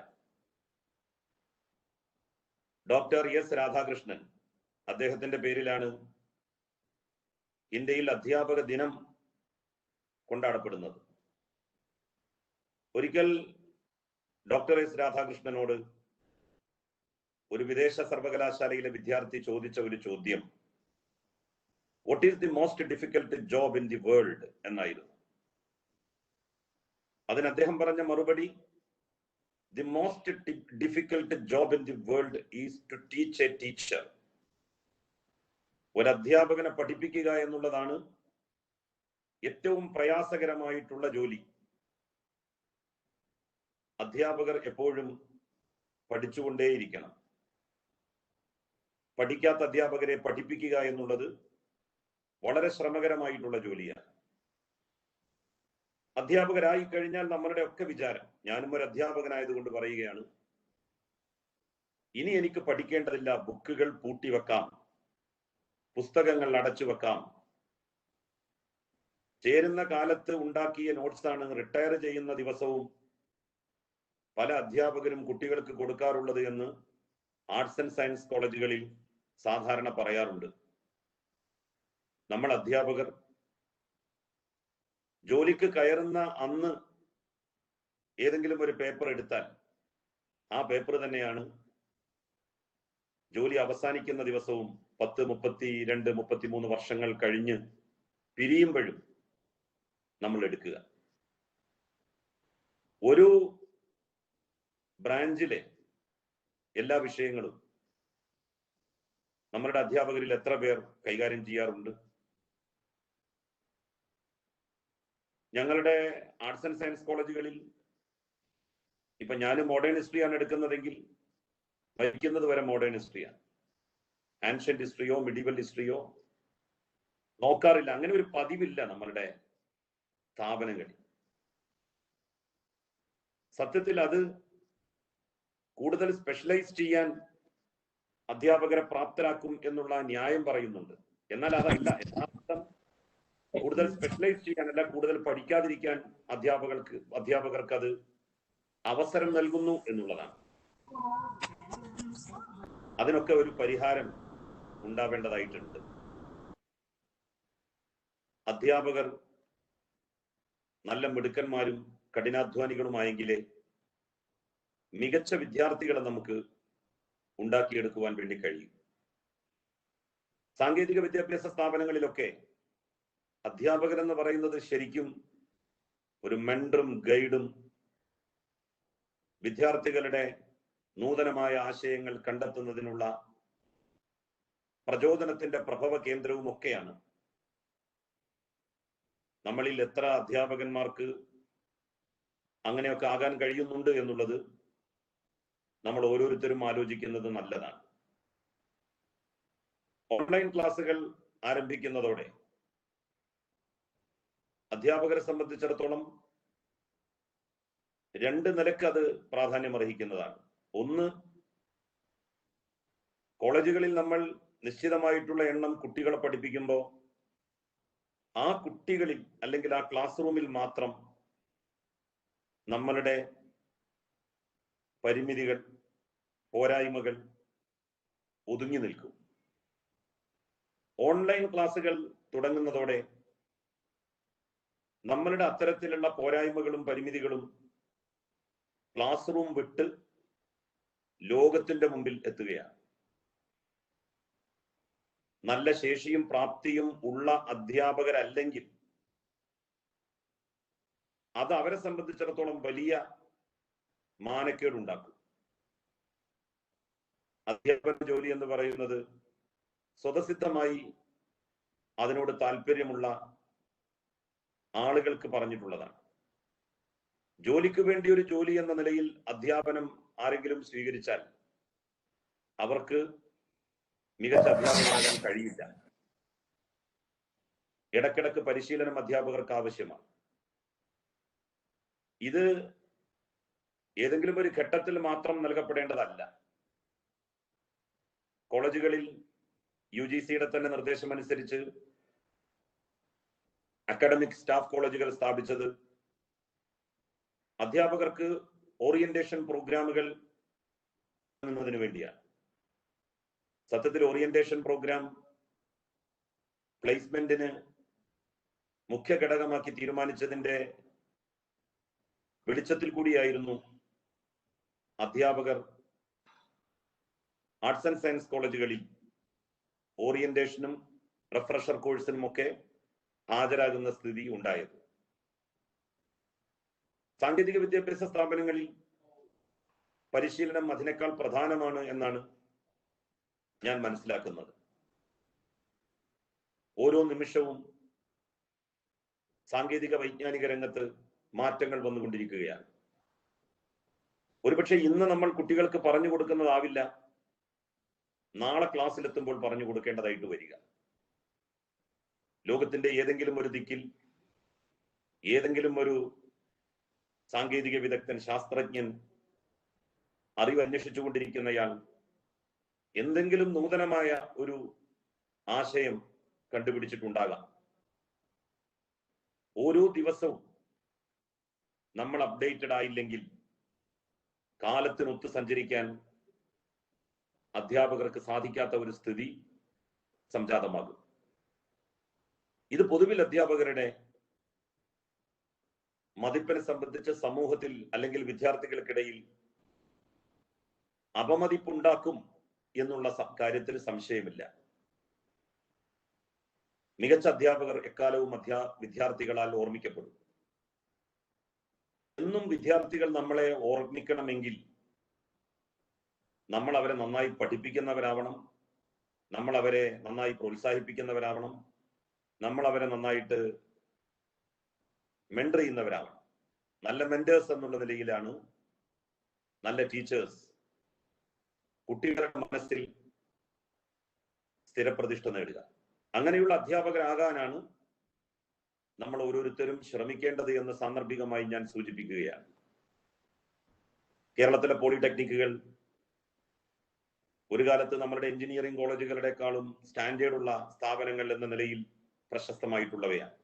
S6: ഡോക്ടർ എസ് രാധാകൃഷ്ണൻ, അദ്ദേഹത്തിന്റെ പേരിലാണ് ഇന്ത്യയിൽ അധ്യാപക ദിനം കൊണ്ടാടപ്പെടുന്നത്. ഒരിക്കൽ ഡോക്ടർ എസ് രാധാകൃഷ്ണനോട് ഒരു വിദേശ സർവകലാശാലയിലെ വിദ്യാർത്ഥി ചോദിച്ച ഒരു ചോദ്യം, what is the most difficult job in the world എന്നായിരുന്നു. അതിന് അദ്ദേഹം പറഞ്ഞ മറുപടി, the most difficult job in the world is to teach a teacher. ഒരു അധ്യാപകനെ പഠിപ്പിക്കുക എന്നുള്ളതാണ് ഏറ്റവും പ്രയാസകരമായിട്ടുള്ള ജോലി. അധ്യാപകർ എപ്പോഴും പഠിച്ചുകൊണ്ടേയിരിക്കണം. പഠിക്കാത്ത അധ്യാപകരെ പഠിപ്പിക്കുക എന്നുള്ളത് വളരെ ശ്രമകരമായിട്ടുള്ള ജോലിയാണ്. അധ്യാപകരായി കഴിഞ്ഞാൽ നമ്മളുടെ ഒക്കെ വിചാരം, ഞാനും ഒരു അധ്യാപകനായതുകൊണ്ട് പറയുകയാണ്, ഇനി എനിക്ക് പഠിക്കേണ്ടതില്ല, ബുക്കുകൾ പൂട്ടിവെക്കാം, പുസ്തകങ്ങൾ അടച്ചു വെക്കാം. ചേരുന്ന കാലത്ത് ഉണ്ടാക്കിയ നോട്ട്സാണ് റിട്ടയർ ചെയ്യുന്ന ദിവസവും പല അധ്യാപകരും കുട്ടികൾക്ക് കൊടുക്കാറുള്ളത് എന്ന് ആർട്സ് ആൻഡ് സയൻസ് കോളേജുകളിൽ സാധാരണ പറയാറുണ്ട്. നമ്മൾ അധ്യാപകർ ജോലിക്ക് കയറുന്ന അന്ന് ഏതെങ്കിലും ഒരു പേപ്പർ എടുത്താൽ ആ പേപ്പർ തന്നെയാണ് ജോലി അവസാനിക്കുന്ന ദിവസവും 10, 32, 33 വർഷങ്ങൾ കഴിഞ്ഞ് പിരിയുമ്പോഴും നമ്മൾ എടുക്കുക. ഒരു ബ്രാഞ്ചിലെ എല്ലാ വിഷയങ്ങളും നമ്മളുടെ അധ്യാപകരിൽ എത്ര പേർ കൈകാര്യം ചെയ്യാറുണ്ട്? ഞങ്ങളുടെ ആർട്സ് ആൻഡ് സയൻസ് കോളേജുകളിൽ ഇപ്പൊ ഞാൻ മോഡേൺ ഹിസ്റ്ററിയാണ് എടുക്കുന്നതെങ്കിൽ പഠിക്കുന്നത് വരെ മോഡേൺ ഹിസ്റ്ററിയാണ്. ആൻഷ്യന്റ് ഹിസ്റ്ററിയോ മിഡീവൽ ഹിസ്റ്ററിയോ നോക്കാറില്ല. അങ്ങനെ ഒരു പതിവില്ല നമ്മളുടെ സ്ഥാപനങ്ങളിൽ. സത്യത്തിൽ അത് കൂടുതൽ സ്പെഷ്യലൈസ് ചെയ്യാൻ അധ്യാപകരെ പ്രാപ്തരാക്കും എന്നുള്ള ന്യായം പറയുന്നുണ്ട്. എന്നാൽ അതല്ല യഥാർത്ഥം. കൂടുതൽ സ്പെഷ്യലൈസ് ചെയ്യാനല്ല, കൂടുതൽ പഠിക്കാതിരിക്കാൻ അധ്യാപകർക്ക് അത് അവസരം നൽകുന്നു എന്നുള്ളതാണ്. അതിനൊക്കെ ഒരു പരിഹാരം ഉണ്ടാവേണ്ടതായിട്ടുണ്ട്. അധ്യാപകർ നല്ല മിടുക്കന്മാരും കഠിനാധ്വാനികളുമായെങ്കിലേ മികച്ച വിദ്യാർത്ഥികളെ നമുക്ക് ഉണ്ടാക്കിയെടുക്കുവാൻ വേണ്ടി കഴിയും. സാങ്കേതിക വിദ്യാഭ്യാസ സ്ഥാപനങ്ങളിലൊക്കെ അധ്യാപകരെന്ന് പറയുന്നത് ശരിക്കും ഒരു മെന്ററും ഗൈഡും വിദ്യാർത്ഥികളുടെ നൂതനമായ ആശയങ്ങൾ കണ്ടെത്തുന്നതിനുള്ള പ്രചോദനത്തിന്റെ പ്രഭവ കേന്ദ്രവും ഒക്കെയാണ്. നമ്മളിൽ എത്ര അധ്യാപകന്മാർക്ക് അങ്ങനെയൊക്കെ ആകാൻ കഴിയുന്നുണ്ട് എന്നുള്ളത് നമ്മൾ ഓരോരുത്തരും ആലോചിക്കുന്നത് നല്ലതാണ്. ഓൺലൈൻ ക്ലാസുകൾ ആരംഭിക്കുന്നതോടെ അധ്യാപകരെ സംബന്ധിച്ചിടത്തോളം രണ്ട് നിലക്ക് അത് പ്രാധാന്യം അർഹിക്കുന്നതാണ്. ഒന്ന്, കോളേജുകളിൽ നമ്മൾ നിശ്ചിതമായിട്ടുള്ള എണ്ണം കുട്ടികളെ പഠിപ്പിക്കുമ്പോൾ ആ കുട്ടികളിൽ അല്ലെങ്കിൽ ആ ക്ലാസ് റൂമിൽ മാത്രം നമ്മളുടെ പരിമിതികൾ, പോരായ്മകൾ ഒതുങ്ങി നിൽക്കും. ഓൺലൈൻ ക്ലാസുകൾ തുടങ്ങുന്നതോടെ നമ്മളുടെ അത്തരത്തിലുള്ള പോരായ്മകളും പരിമിതികളും ക്ലാസ് റൂം വിട്ട് ലോകത്തിന്റെ മുമ്പിൽ എത്തുകയാണ്. നല്ല ശേഷിയും പ്രാപ്തിയും ഉള്ള അധ്യാപകരല്ലെങ്കിൽ അത് അവരെ സംബന്ധിച്ചിടത്തോളം വലിയ മാനക്കേടുണ്ടാക്കും. അധ്യാപന ജോലി എന്ന് പറയുന്നത് സ്വതസിദ്ധമായി അതിനോട് താല്പര്യമുള്ള ആളുകൾക്ക് പറഞ്ഞിട്ടുള്ളതാണ്. ജോലിക്ക് വേണ്ടി ഒരു ജോലി എന്ന നിലയിൽ അധ്യാപനം ആരെങ്കിലും സ്വീകരിച്ചാൽ അവർക്ക് മികച്ച അധ്യാപകരാകാൻ കഴിയില്ല. ഇടക്കിടക്ക് പരിശീലനം അധ്യാപകർക്ക് ആവശ്യമാണ്. ഇത് ഏതെങ്കിലും ഒരു ഘട്ടത്തിൽ മാത്രം നൽകപ്പെടേണ്ടതല്ല. കോളേജുകളിൽ UGCയുടെ തന്നെ നിർദ്ദേശമനുസരിച്ച് അക്കാഡമിക് സ്റ്റാഫ് കോളേജുകൾ സ്ഥാപിച്ചത് അധ്യാപകർക്ക് ഓറിയന്റേഷൻ പ്രോഗ്രാമുകൾ എന്നതിനു വേണ്ടിയാണ്. സത്യത്തിൽ ഓറിയന്റേഷൻ പ്രോഗ്രാം പ്ലേസ്മെന്റിന് മുഖ്യ ഘടകമാക്കി തീരുമാനിച്ചതിന്റെ വെളിച്ചത്തിൽ കൂടിയായിരുന്നു അധ്യാപകർ ആർട്സ് ആൻഡ് സയൻസ് കോളേജുകളിൽ ഓറിയന്റേഷനും റിഫ്രഷർ കോഴ്സിനും ഒക്കെ ഹാജരാകുന്ന സ്ഥിതി ഉണ്ടായത്. സാങ്കേതിക വിദ്യാഭ്യാസ സ്ഥാപനങ്ങളിൽ പരിശീലനം അതിനേക്കാൾ പ്രധാനമാണ് എന്നാണ് ഞാൻ മനസ്സിലാക്കുന്നത്. ഓരോ നിമിഷവും സാങ്കേതിക വൈജ്ഞാനിക രംഗത്ത് മാറ്റങ്ങൾ വന്നുകൊണ്ടിരിക്കുകയാണ്. ഒരുപക്ഷെ ഇന്ന് നമ്മൾ കുട്ടികൾക്ക് പറഞ്ഞു കൊടുക്കുന്നതാവില്ല നാളെ ക്ലാസ്സിലെത്തുമ്പോൾ പറഞ്ഞു കൊടുക്കേണ്ടതായിട്ട് വരിക. ലോകത്തിന്റെ ഏതെങ്കിലും ഒരു ദിക്കിൽ ഏതെങ്കിലും ഒരു സാങ്കേതിക വിദഗ്ധൻ, ശാസ്ത്രജ്ഞൻ, അറിവ് അന്വേഷിച്ചുകൊണ്ടിരിക്കുന്നയാൾ എന്തെങ്കിലും നൂതനമായ ഒരു ആശയം കണ്ടുപിടിച്ചിട്ടുണ്ടാകാം. ഓരോ ദിവസവും നമ്മൾ അപ്ഡേറ്റഡ് ആയില്ലെങ്കിൽ കാലത്തിനൊത്ത് സഞ്ചരിക്കാൻ അധ്യാപകർക്ക് സാധിക്കാത്ത ഒരു സ്ഥിതി സംജാതമാകും. ഇത് പൊതുവിൽ അധ്യാപകരുടെ മതിപ്പിനെ സംബന്ധിച്ച് സമൂഹത്തിൽ അല്ലെങ്കിൽ വിദ്യാർത്ഥികൾക്കിടയിൽ അപമതിപ്പുണ്ടാക്കും എന്നുള്ള കാര്യത്തിൽ സംശയമില്ല. മികച്ച അധ്യാപകർ എക്കാലവും വിദ്യാർത്ഥികളാൽ ഓർമ്മിക്കപ്പെടും. എന്നും വിദ്യാർത്ഥികൾ നമ്മളെ ഓർമ്മിക്കണമെങ്കിൽ നമ്മൾ അവരെ നന്നായി പഠിപ്പിക്കുന്നവരാവണം, നമ്മൾ അവരെ നന്നായി പ്രോത്സാഹിപ്പിക്കുന്നവരാവണം, നമ്മൾ അവരെ നന്നായിട്ട് മെന്റർ ചെയ്യുന്നവരാവണം. നല്ല മെന്റേഴ്സ് എന്നുള്ള നിലയിലാണ് നല്ല ടീച്ചേഴ്സ് കുട്ടികളുടെ മനസ്സിൽ സ്ഥിരപ്രതിഷ്ഠ നേടുക. അങ്ങനെയുള്ള അധ്യാപകരാകാനാണ് നമ്മൾ ഓരോരുത്തരും ശ്രമിക്കേണ്ടത് എന്ന് സാന്ദർഭികമായി ഞാൻ സൂചിപ്പിക്കുകയാണ്. കേരളത്തിലെ പോളിടെക്നിക്കുകൾ ഒരു കാലത്ത് നമ്മുടെ എഞ്ചിനീയറിംഗ് കോളേജുകളുടെക്കാളും സ്റ്റാൻഡേർഡ് ഉള്ള സ്ഥാപനങ്ങൾ എന്ന നിലയിൽ പ്രശസ്തമായിട്ടുള്ളവയാണ്.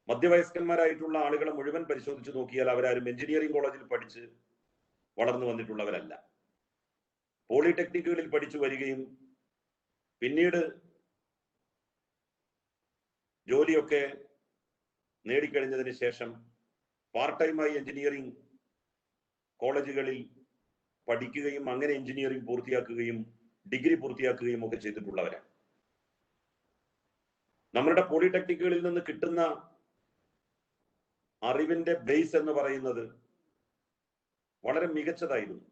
S6: മധ്യവയസ്കന്മാരായിട്ടുള്ള ആളുകളെ മുഴുവൻ പരിശോധിച്ച് നോക്കിയാൽ അവരാരും എഞ്ചിനീയറിംഗ് കോളേജിൽ പഠിച്ച് വളർന്നു വന്നിട്ടുള്ളവരല്ല. പോളിടെക്നിക്കുകളിൽ പഠിച്ചു വരികയും പിന്നീട് ജോലിയൊക്കെ നേടിക്കഴിഞ്ഞതിന് ശേഷം പാർട്ട് ടൈമായി എഞ്ചിനീയറിംഗ് കോളേജുകളിൽ പഠിക്കുകയും അങ്ങനെ എഞ്ചിനീയറിംഗ് പൂർത്തിയാക്കുകയും ഡിഗ്രി പൂർത്തിയാക്കുകയും ഒക്കെ ചെയ്തിട്ടുള്ളവരാണ്. നമ്മളുടെ പോളിടെക്നിക്കുകളിൽ നിന്ന് കിട്ടുന്ന അറിവിന്റെ ബേസ് എന്ന് പറയുന്നത് വളരെ മികച്ചതായിരുന്നു.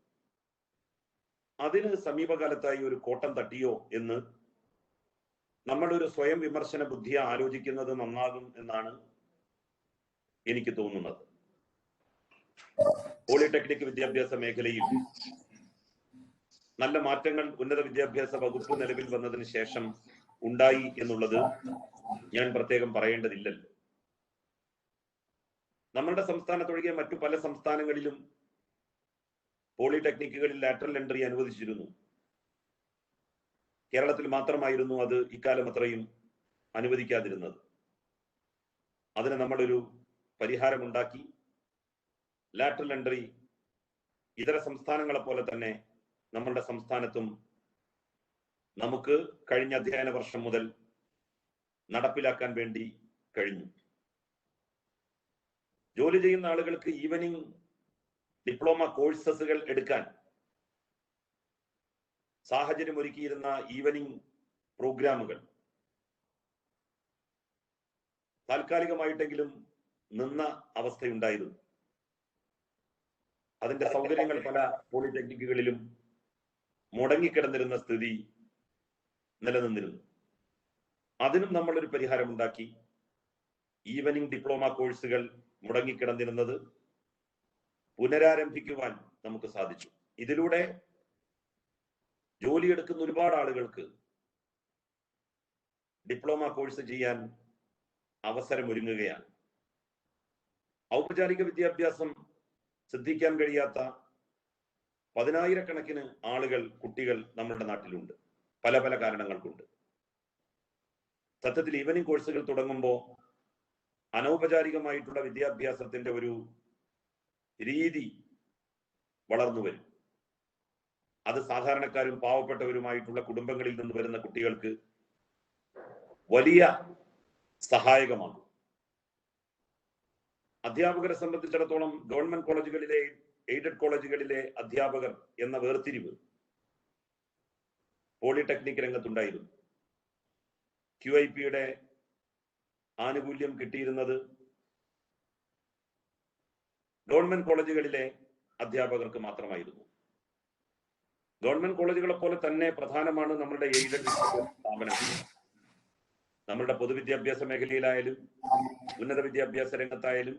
S6: അതിന് സമീപകാലത്തായി ഒരു കോട്ടം തട്ടിയോ എന്ന് നമ്മളൊരു സ്വയം വിമർശന ബുദ്ധിയെ ആലോചിക്കുന്നത് നന്നാകും എന്നാണ് എനിക്ക് തോന്നുന്നത്. പോളിടെക്നിക് വിദ്യാഭ്യാസ മേഖലയിൽ നല്ല മാറ്റങ്ങൾ ഉന്നത വിദ്യാഭ്യാസ വകുപ്പ് നിലവിൽ വന്നതിന് ശേഷം ഉണ്ടായി എന്നുള്ളത് ഞാൻ പ്രത്യേകം പറയേണ്ടതില്ലല്ലോ. നമ്മളുടെ സംസ്ഥാനത്തൊഴികെ മറ്റു പല സംസ്ഥാനങ്ങളിലും പോളിടെക്നിക്കുകളിൽ ലാറ്ററൽ എൻട്രി അനുവദിച്ചിരുന്നു. കേരളത്തിൽ മാത്രമായിരുന്നു അത് ഇക്കാലം അത്രയും അനുവദിക്കാതിരുന്നത്. അതിന് നമ്മളൊരു പരിഹാരമുണ്ടാക്കി ലാറ്ററൽ എൻട്രി ഇതര സംസ്ഥാനങ്ങളെ പോലെ തന്നെ നമ്മളുടെ സംസ്ഥാനത്തും നമുക്ക് കഴിഞ്ഞ അധ്യയന വർഷം മുതൽ നടപ്പിലാക്കാൻ വേണ്ടി കഴിഞ്ഞു. ജോലി ചെയ്യുന്ന ആളുകൾക്ക് ഈവനിങ് ഡിപ്ലോമ കോഴ്സസുകൾ എടുക്കാൻ സാഹചര്യം ഒരുക്കിയിരുന്ന ഈവനിങ് പ്രോഗ്രാമുകൾ താൽക്കാലികമായിട്ടെങ്കിലും നിന്ന അവസ്ഥയുണ്ടായിരുന്നു. അതിന്റെ സൗകര്യങ്ങൾ പല പോളിടെക്നിക്കുകളിലും മുടങ്ങിക്കിടന്നിരുന്ന സ്ഥിതി നിലനിന്നിരുന്നു. അതിനും നമ്മളൊരു പരിഹാരമുണ്ടാക്കി. ഈവനിങ് ഡിപ്ലോമ കോഴ്സുകൾ മുടങ്ങിക്കിടന്നിരുന്നത് പുനരാരംഭിക്കുവാൻ നമുക്ക് സാധിച്ചു. ഇതിലൂടെ ജോലിയെടുക്കുന്ന ഒരുപാട് ആളുകൾക്ക് ഡിപ്ലോമ കോഴ്സ് ചെയ്യാൻ അവസരമൊരുങ്ങുകയാണ്. ഔപചാരിക വിദ്യാഭ്യാസം സിദ്ധിക്കാൻ കഴിയാത്ത പതിനായിരക്കണക്കിന് ആളുകൾ, കുട്ടികൾ നമ്മുടെ നാട്ടിലുണ്ട്, പല പല കാരണങ്ങൾ കൊണ്ട്. സത്യത്തിൽ ഈവനിങ് കോഴ്സുകൾ തുടങ്ങുമ്പോൾ അനൗപചാരികമായിട്ടുള്ള വിദ്യാഭ്യാസത്തിന്റെ ഒരു രീതി വളർന്നു വരും. അത് സാധാരണക്കാരും പാവപ്പെട്ടവരുമായിട്ടുള്ള കുടുംബങ്ങളിൽ നിന്ന് വരുന്ന കുട്ടികൾക്ക് വലിയ സഹായകമാകും. അധ്യാപകരെ സംബന്ധിച്ചിടത്തോളം ഗവൺമെന്റ് കോളേജുകളിലെ, എയ്ഡഡ് കോളേജുകളിലെ അധ്യാപകർ എന്ന വേർതിരിവ് പോളിടെക്നിക് രംഗത്തുണ്ടായിരുന്നു. QIP-യുടെ ആനുകൂല്യം കിട്ടിയിരുന്നത് ഗവൺമെന്റ് കോളേജുകളിലെ അധ്യാപകർക്ക് മാത്രമായിരുന്നു. ഗവൺമെന്റ് കോളേജുകളെ പോലെ തന്നെ പ്രധാനമാണ് നമ്മളുടെ എയ്ഡഡ് സ്ഥാപനങ്ങൾ. നമ്മളുടെ പൊതുവിദ്യാഭ്യാസ മേഖലയിലായാലും ഉന്നത വിദ്യാഭ്യാസ രംഗത്തായാലും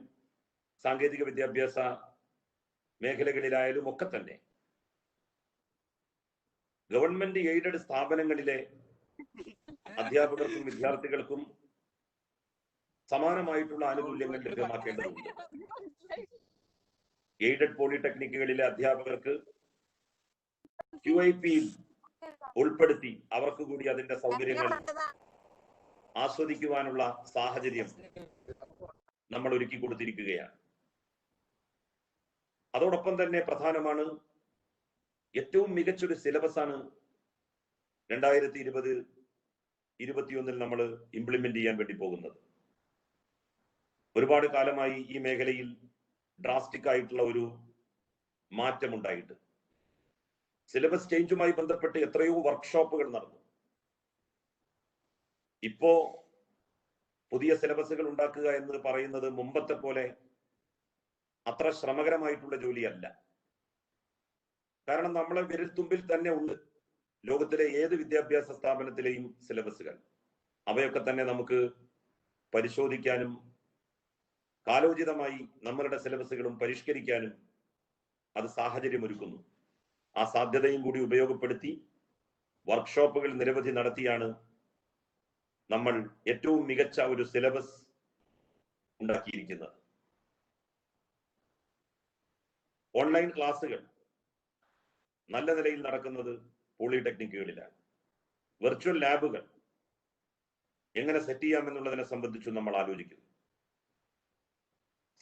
S6: സാങ്കേതിക വിദ്യാഭ്യാസ മേഖലകളിലായാലും ഒക്കെ തന്നെ ഗവൺമെന്റ് എയ്ഡഡ് സ്ഥാപനങ്ങളിലെ അധ്യാപകർക്കും വിദ്യാർത്ഥികൾക്കും സമാനമായിട്ടുള്ള ആനുകൂല്യങ്ങൾ ലഭ്യമാക്കേണ്ടതുണ്ട്. എയ്ഡഡ് പോളിടെക്നിക്കുകളിലെ അധ്യാപകർക്ക് QIP ഉൾപ്പെടുത്തി അവർക്ക് കൂടി അതിന്റെ സൗകര്യങ്ങൾ ആസ്വദിക്കുവാനുള്ള സാഹചര്യം നമ്മൾ ഒരുക്കി കൊടുത്തിരിക്കുകയാണ്. അതോടൊപ്പം തന്നെ പ്രധാനമാണ്, ഏറ്റവും മികച്ചൊരു സിലബസാണ് 2020-21 നമ്മൾ ഇംപ്ലിമെന്റ് ചെയ്യാൻ വേണ്ടി പോകുന്നത്. ഒരുപാട് കാലമായി ഈ മേഖലയിൽ ഡ്രാസ്റ്റിക് ആയിട്ടുള്ള ഒരു മാറ്റമുണ്ടായിട്ട് സിലബസ് ചേഞ്ചുമായി ബന്ധപ്പെട്ട് എത്രയോ വർക്ക്ഷോപ്പുകൾ നടന്നു. ഇപ്പോ പുതിയ സിലബസുകൾ ഉണ്ടാക്കുക എന്ന് പറയുന്നത് മുമ്പത്തെ പോലെ അത്ര ശ്രമകരമായിട്ടുള്ള ജോലിയല്ല. കാരണം നമ്മളെ വിരൽത്തുമ്പിൽ തന്നെ ഉണ്ട് ലോകത്തിലെ ഏത് വിദ്യാഭ്യാസ സ്ഥാപനത്തിലെയും സിലബസുകൾ. അവയൊക്കെ തന്നെ നമുക്ക് പരിശോധിക്കാനും കാലോചിതമായി നമ്മളുടെ സിലബസുകളും പരിഷ്കരിക്കാനും അത് സാഹചര്യമൊരുക്കുന്നു. ആ സാധ്യതയും കൂടി ഉപയോഗപ്പെടുത്തി വർക്ക്ഷോപ്പുകൾ നിരവധി നടത്തിയാണ് നമ്മൾ ഏറ്റവും മികച്ച ഒരു സിലബസ് ഉണ്ടാക്കിയിരിക്കുന്നത്. ഓൺലൈൻ ക്ലാസ്സുകൾ നല്ല നിലയിൽ നടക്കുന്നത് പോളിടെക്നിക്കുകളിലാണ്. വെർച്വൽ ലാബുകൾ എങ്ങനെ സെറ്റ് ചെയ്യാമെന്നുള്ളതിനെ സംബന്ധിച്ചു നമ്മൾ ആലോചിക്കുന്നു.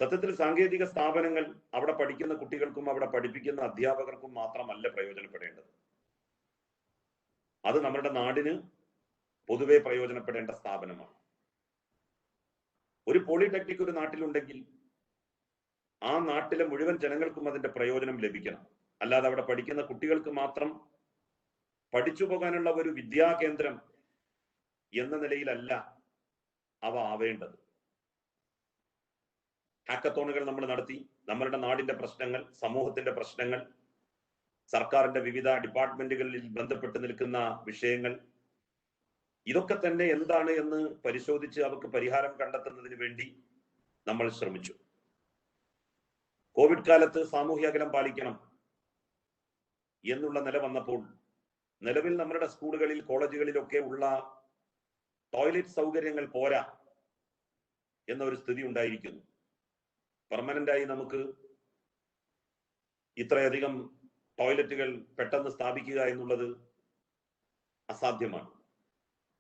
S6: സത്യത്തിൽ സാങ്കേതിക സ്ഥാപനങ്ങൾ അവിടെ പഠിക്കുന്ന കുട്ടികൾക്കും അവിടെ പഠിപ്പിക്കുന്ന അധ്യാപകർക്കും മാത്രമല്ല പ്രയോജനപ്പെടേണ്ടത്. അത് നമ്മുടെ നാടിന് പൊതുവെ പ്രയോജനപ്പെടേണ്ട സ്ഥാപനമാണ്. ഒരു പോളിടെക്നിക് ഒരു നാട്ടിലുണ്ടെങ്കിൽ ആ നാട്ടിലെ മുഴുവൻ ജനങ്ങൾക്കും അതിന്റെ പ്രയോജനം ലഭിക്കണം. അല്ലാതെ അവിടെ പഠിക്കുന്ന കുട്ടികൾക്ക് മാത്രം പഠിച്ചു പോകാനുള്ള ഒരു വിദ്യാകേന്ദ്രം എന്ന നിലയിലല്ല അവ ആവേണ്ടത്. ഹാക്കത്തോണുകൾ നമ്മൾ നടത്തി നമ്മളുടെ നാടിന്റെ പ്രശ്നങ്ങൾ, സമൂഹത്തിന്റെ പ്രശ്നങ്ങൾ, സർക്കാരിന്റെ വിവിധ ഡിപ്പാർട്ട്മെന്റുകളിൽ ബന്ധപ്പെട്ട് നിൽക്കുന്ന വിഷയങ്ങൾ, ഇതൊക്കെ തന്നെ എന്താണ് എന്ന് പരിശോധിച്ച് അവർക്ക് പരിഹാരം കണ്ടെത്തുന്നതിന് വേണ്ടി നമ്മൾ ശ്രമിച്ചു. കോവിഡ് കാലത്ത് സാമൂഹ്യ അകലം പാലിക്കണം എന്നുള്ള നില വന്നപ്പോൾ നിലവിൽ നമ്മുടെ സ്കൂളുകളിൽ, കോളേജുകളിലൊക്കെ ഉള്ള ടോയ്ലറ്റ് സൗകര്യങ്ങൾ പോരാ എന്നൊരു സ്ഥിതി ഉണ്ടായിരിക്കുന്നു. പെർമനന്റായി നമുക്ക് ഇത്രയധികം ടോയ്ലറ്റുകൾ പെട്ടെന്ന് സ്ഥാപിക്കുക എന്നുള്ളത് അസാധ്യമാണ്.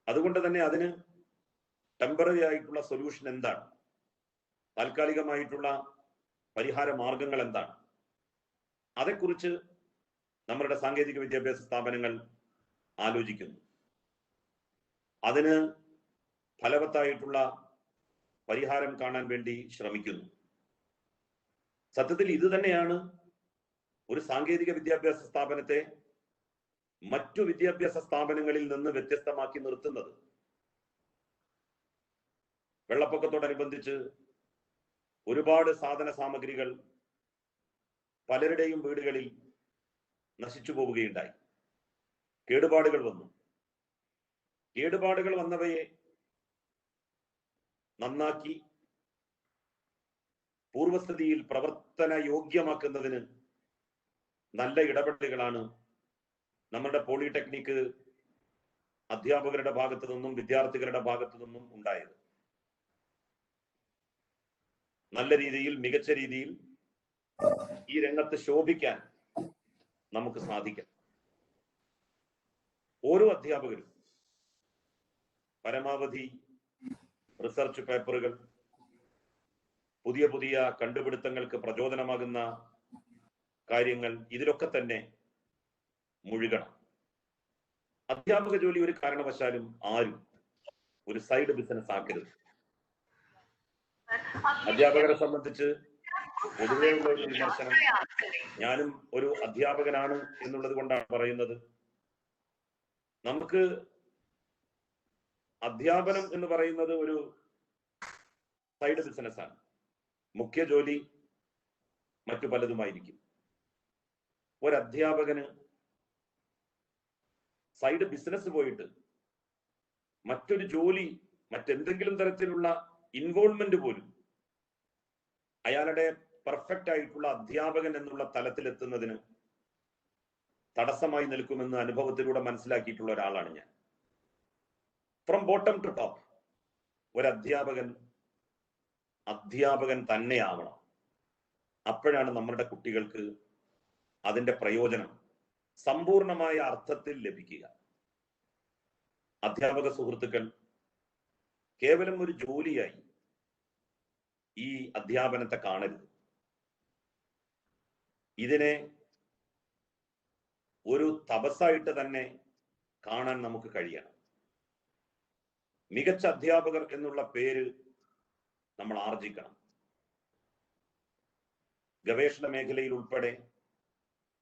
S6: അതുകൊണ്ട് തന്നെ അതിന് ടെമ്പററി ആയിട്ടുള്ള സൊല്യൂഷൻ എന്താണ്, താൽക്കാലികമായിട്ടുള്ള പരിഹാര മാർഗങ്ങൾ എന്താണ്, അതേക്കുറിച്ച് നമ്മളുടെ സാങ്കേതിക വിദ്യാഭ്യാസ സ്ഥാപനങ്ങൾ ആലോചിക്കുന്നു. അതിന് ഫലവത്തായിട്ടുള്ള പരിഹാരം കാണാൻ വേണ്ടി ശ്രമിക്കുന്നു. സത്യത്തിൽ ഇത് തന്നെയാണ് ഒരു സാങ്കേതിക വിദ്യാഭ്യാസ സ്ഥാപനത്തെ മറ്റു വിദ്യാഭ്യാസ സ്ഥാപനങ്ങളിൽ നിന്ന് വ്യത്യസ്തമാക്കി നിർത്തുന്നത്. വെള്ളപ്പൊക്കത്തോടനുബന്ധിച്ച് ഒരുപാട് സാധന സാമഗ്രികൾ പലരുടെയും വീടുകളിൽ നശിച്ചു പോവുകയുണ്ടായി. കേടുപാടുകൾ വന്നു. കേടുപാടുകൾ വന്നവയെ നന്നാക്കി പൂർവസ്ഥിതിയിൽ പ്രവർത്തന യോഗ്യമാക്കുന്നതിന് നല്ല ഇടപെടലുകളാണ് നമ്മുടെ പോളിടെക്നിക് അധ്യാപകരുടെ ഭാഗത്തു നിന്നും വിദ്യാർത്ഥികളുടെ ഭാഗത്തു നിന്നും ഉണ്ടായത്. നല്ല രീതിയിൽ, മികച്ച രീതിയിൽ ഈ രംഗത്ത് ശോഭിക്കാൻ നമുക്ക് സാധിക്കും. ഓരോ അധ്യാപകരും പരമാവധി റിസർച്ച് പേപ്പറുകൾ, പുതിയ പുതിയ കണ്ടുപിടുത്തങ്ങൾക്ക് പ്രചോദനമാകുന്ന കാര്യങ്ങൾ, ഇതിലൊക്കെ തന്നെ മുഴുകണം. അധ്യാപക ജോലി ഒരു കാരണവശാലും ആരും ഒരു സൈഡ് ബിസിനസ് ആക്കരുത്. അധ്യാപകരെ സംബന്ധിച്ച് പൊതുവെയുള്ള ഒരു വിമർശനം, ഞാനും ഒരു അധ്യാപകനാണ് എന്നുള്ളത് കൊണ്ടാണ് പറയുന്നത്, നമുക്ക് അധ്യാപനം എന്ന് പറയുന്നത് ഒരു സൈഡ് ബിസിനസ്സാണ്. മുഖ്യ ജോലി മറ്റു പലതുമായിരിക്കും. ഒരധ്യാപകന് സൈഡ് ബിസിനസ് പോയിട്ട് മറ്റൊരു ജോലി, മറ്റെന്തെങ്കിലും തരത്തിലുള്ള ഇൻവോൾവ്മെന്റ് പോലും അയാളുടെ പെർഫെക്റ്റ് ആയിട്ടുള്ള അധ്യാപകൻ എന്നുള്ള തലത്തിലെത്തുന്നതിന് തടസ്സമായി നിൽക്കുമെന്ന് അനുഭവത്തിലൂടെ മനസ്സിലാക്കിയിട്ടുള്ള ഒരാളാണ് ഞാൻ. ഫ്രം ബോട്ടം ടു ടോപ്പ് ഒരു അധ്യാപകൻ തന്നെയാവണം. അപ്പോഴാണ് നമ്മുടെ കുട്ടികൾക്ക് അതിന്റെ പ്രയോജനം സമ്പൂർണമായ അർത്ഥത്തിൽ ലഭിക്കുക. അധ്യാപക സുഹൃത്തുക്കൾ കേവലം ഒരു ജോലിയായി ഈ അധ്യാപനത്തെ കാണരുത്. ഇതിനെ ഒരു തപസ്സായിട്ട് തന്നെ കാണാൻ നമുക്ക് കഴിയണം. മികച്ച അധ്യാപകർ എന്നുള്ള പേര് നമ്മൾ ആർജിക്കണം. ഗവേഷണ മേഖലയിൽ ഉൾപ്പെടെ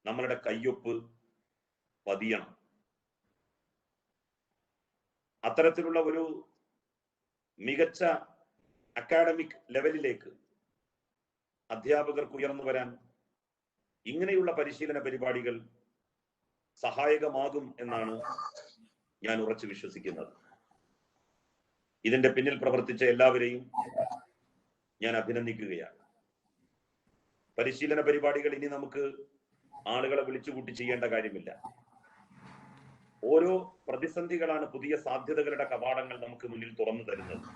S6: നമ്മളുടെ കയ്യൊപ്പ് പതിയണം. അത്തരത്തിലുള്ള ഒരു മികച്ച അക്കാഡമിക് ലെവലിലേക്ക് അധ്യാപകർക്ക് ഉയർന്നു വരാൻ ഇങ്ങനെയുള്ള പരിശീലന പരിപാടികൾ സഹായകമാകും എന്നാണ് ഞാൻ ഉറച്ചു വിശ്വസിക്കുന്നത്. ഇതിന്റെ പിന്നിൽ പ്രവർത്തിച്ച എല്ലാവരെയും ഞാൻ അഭിനന്ദിക്കുകയാണ്. പരിശീലന പരിപാടികൾ ഇനി നമുക്ക് ആളുകളെ വിളിച്ചുകൂട്ടി ചെയ്യേണ്ട കാര്യമില്ല. ഓരോ പ്രതിസന്ധികളാണ് പുതിയ സാധ്യതകളുടെ കവാടങ്ങൾ നമുക്ക് മുന്നിൽ തുറന്നു തരുന്നത്.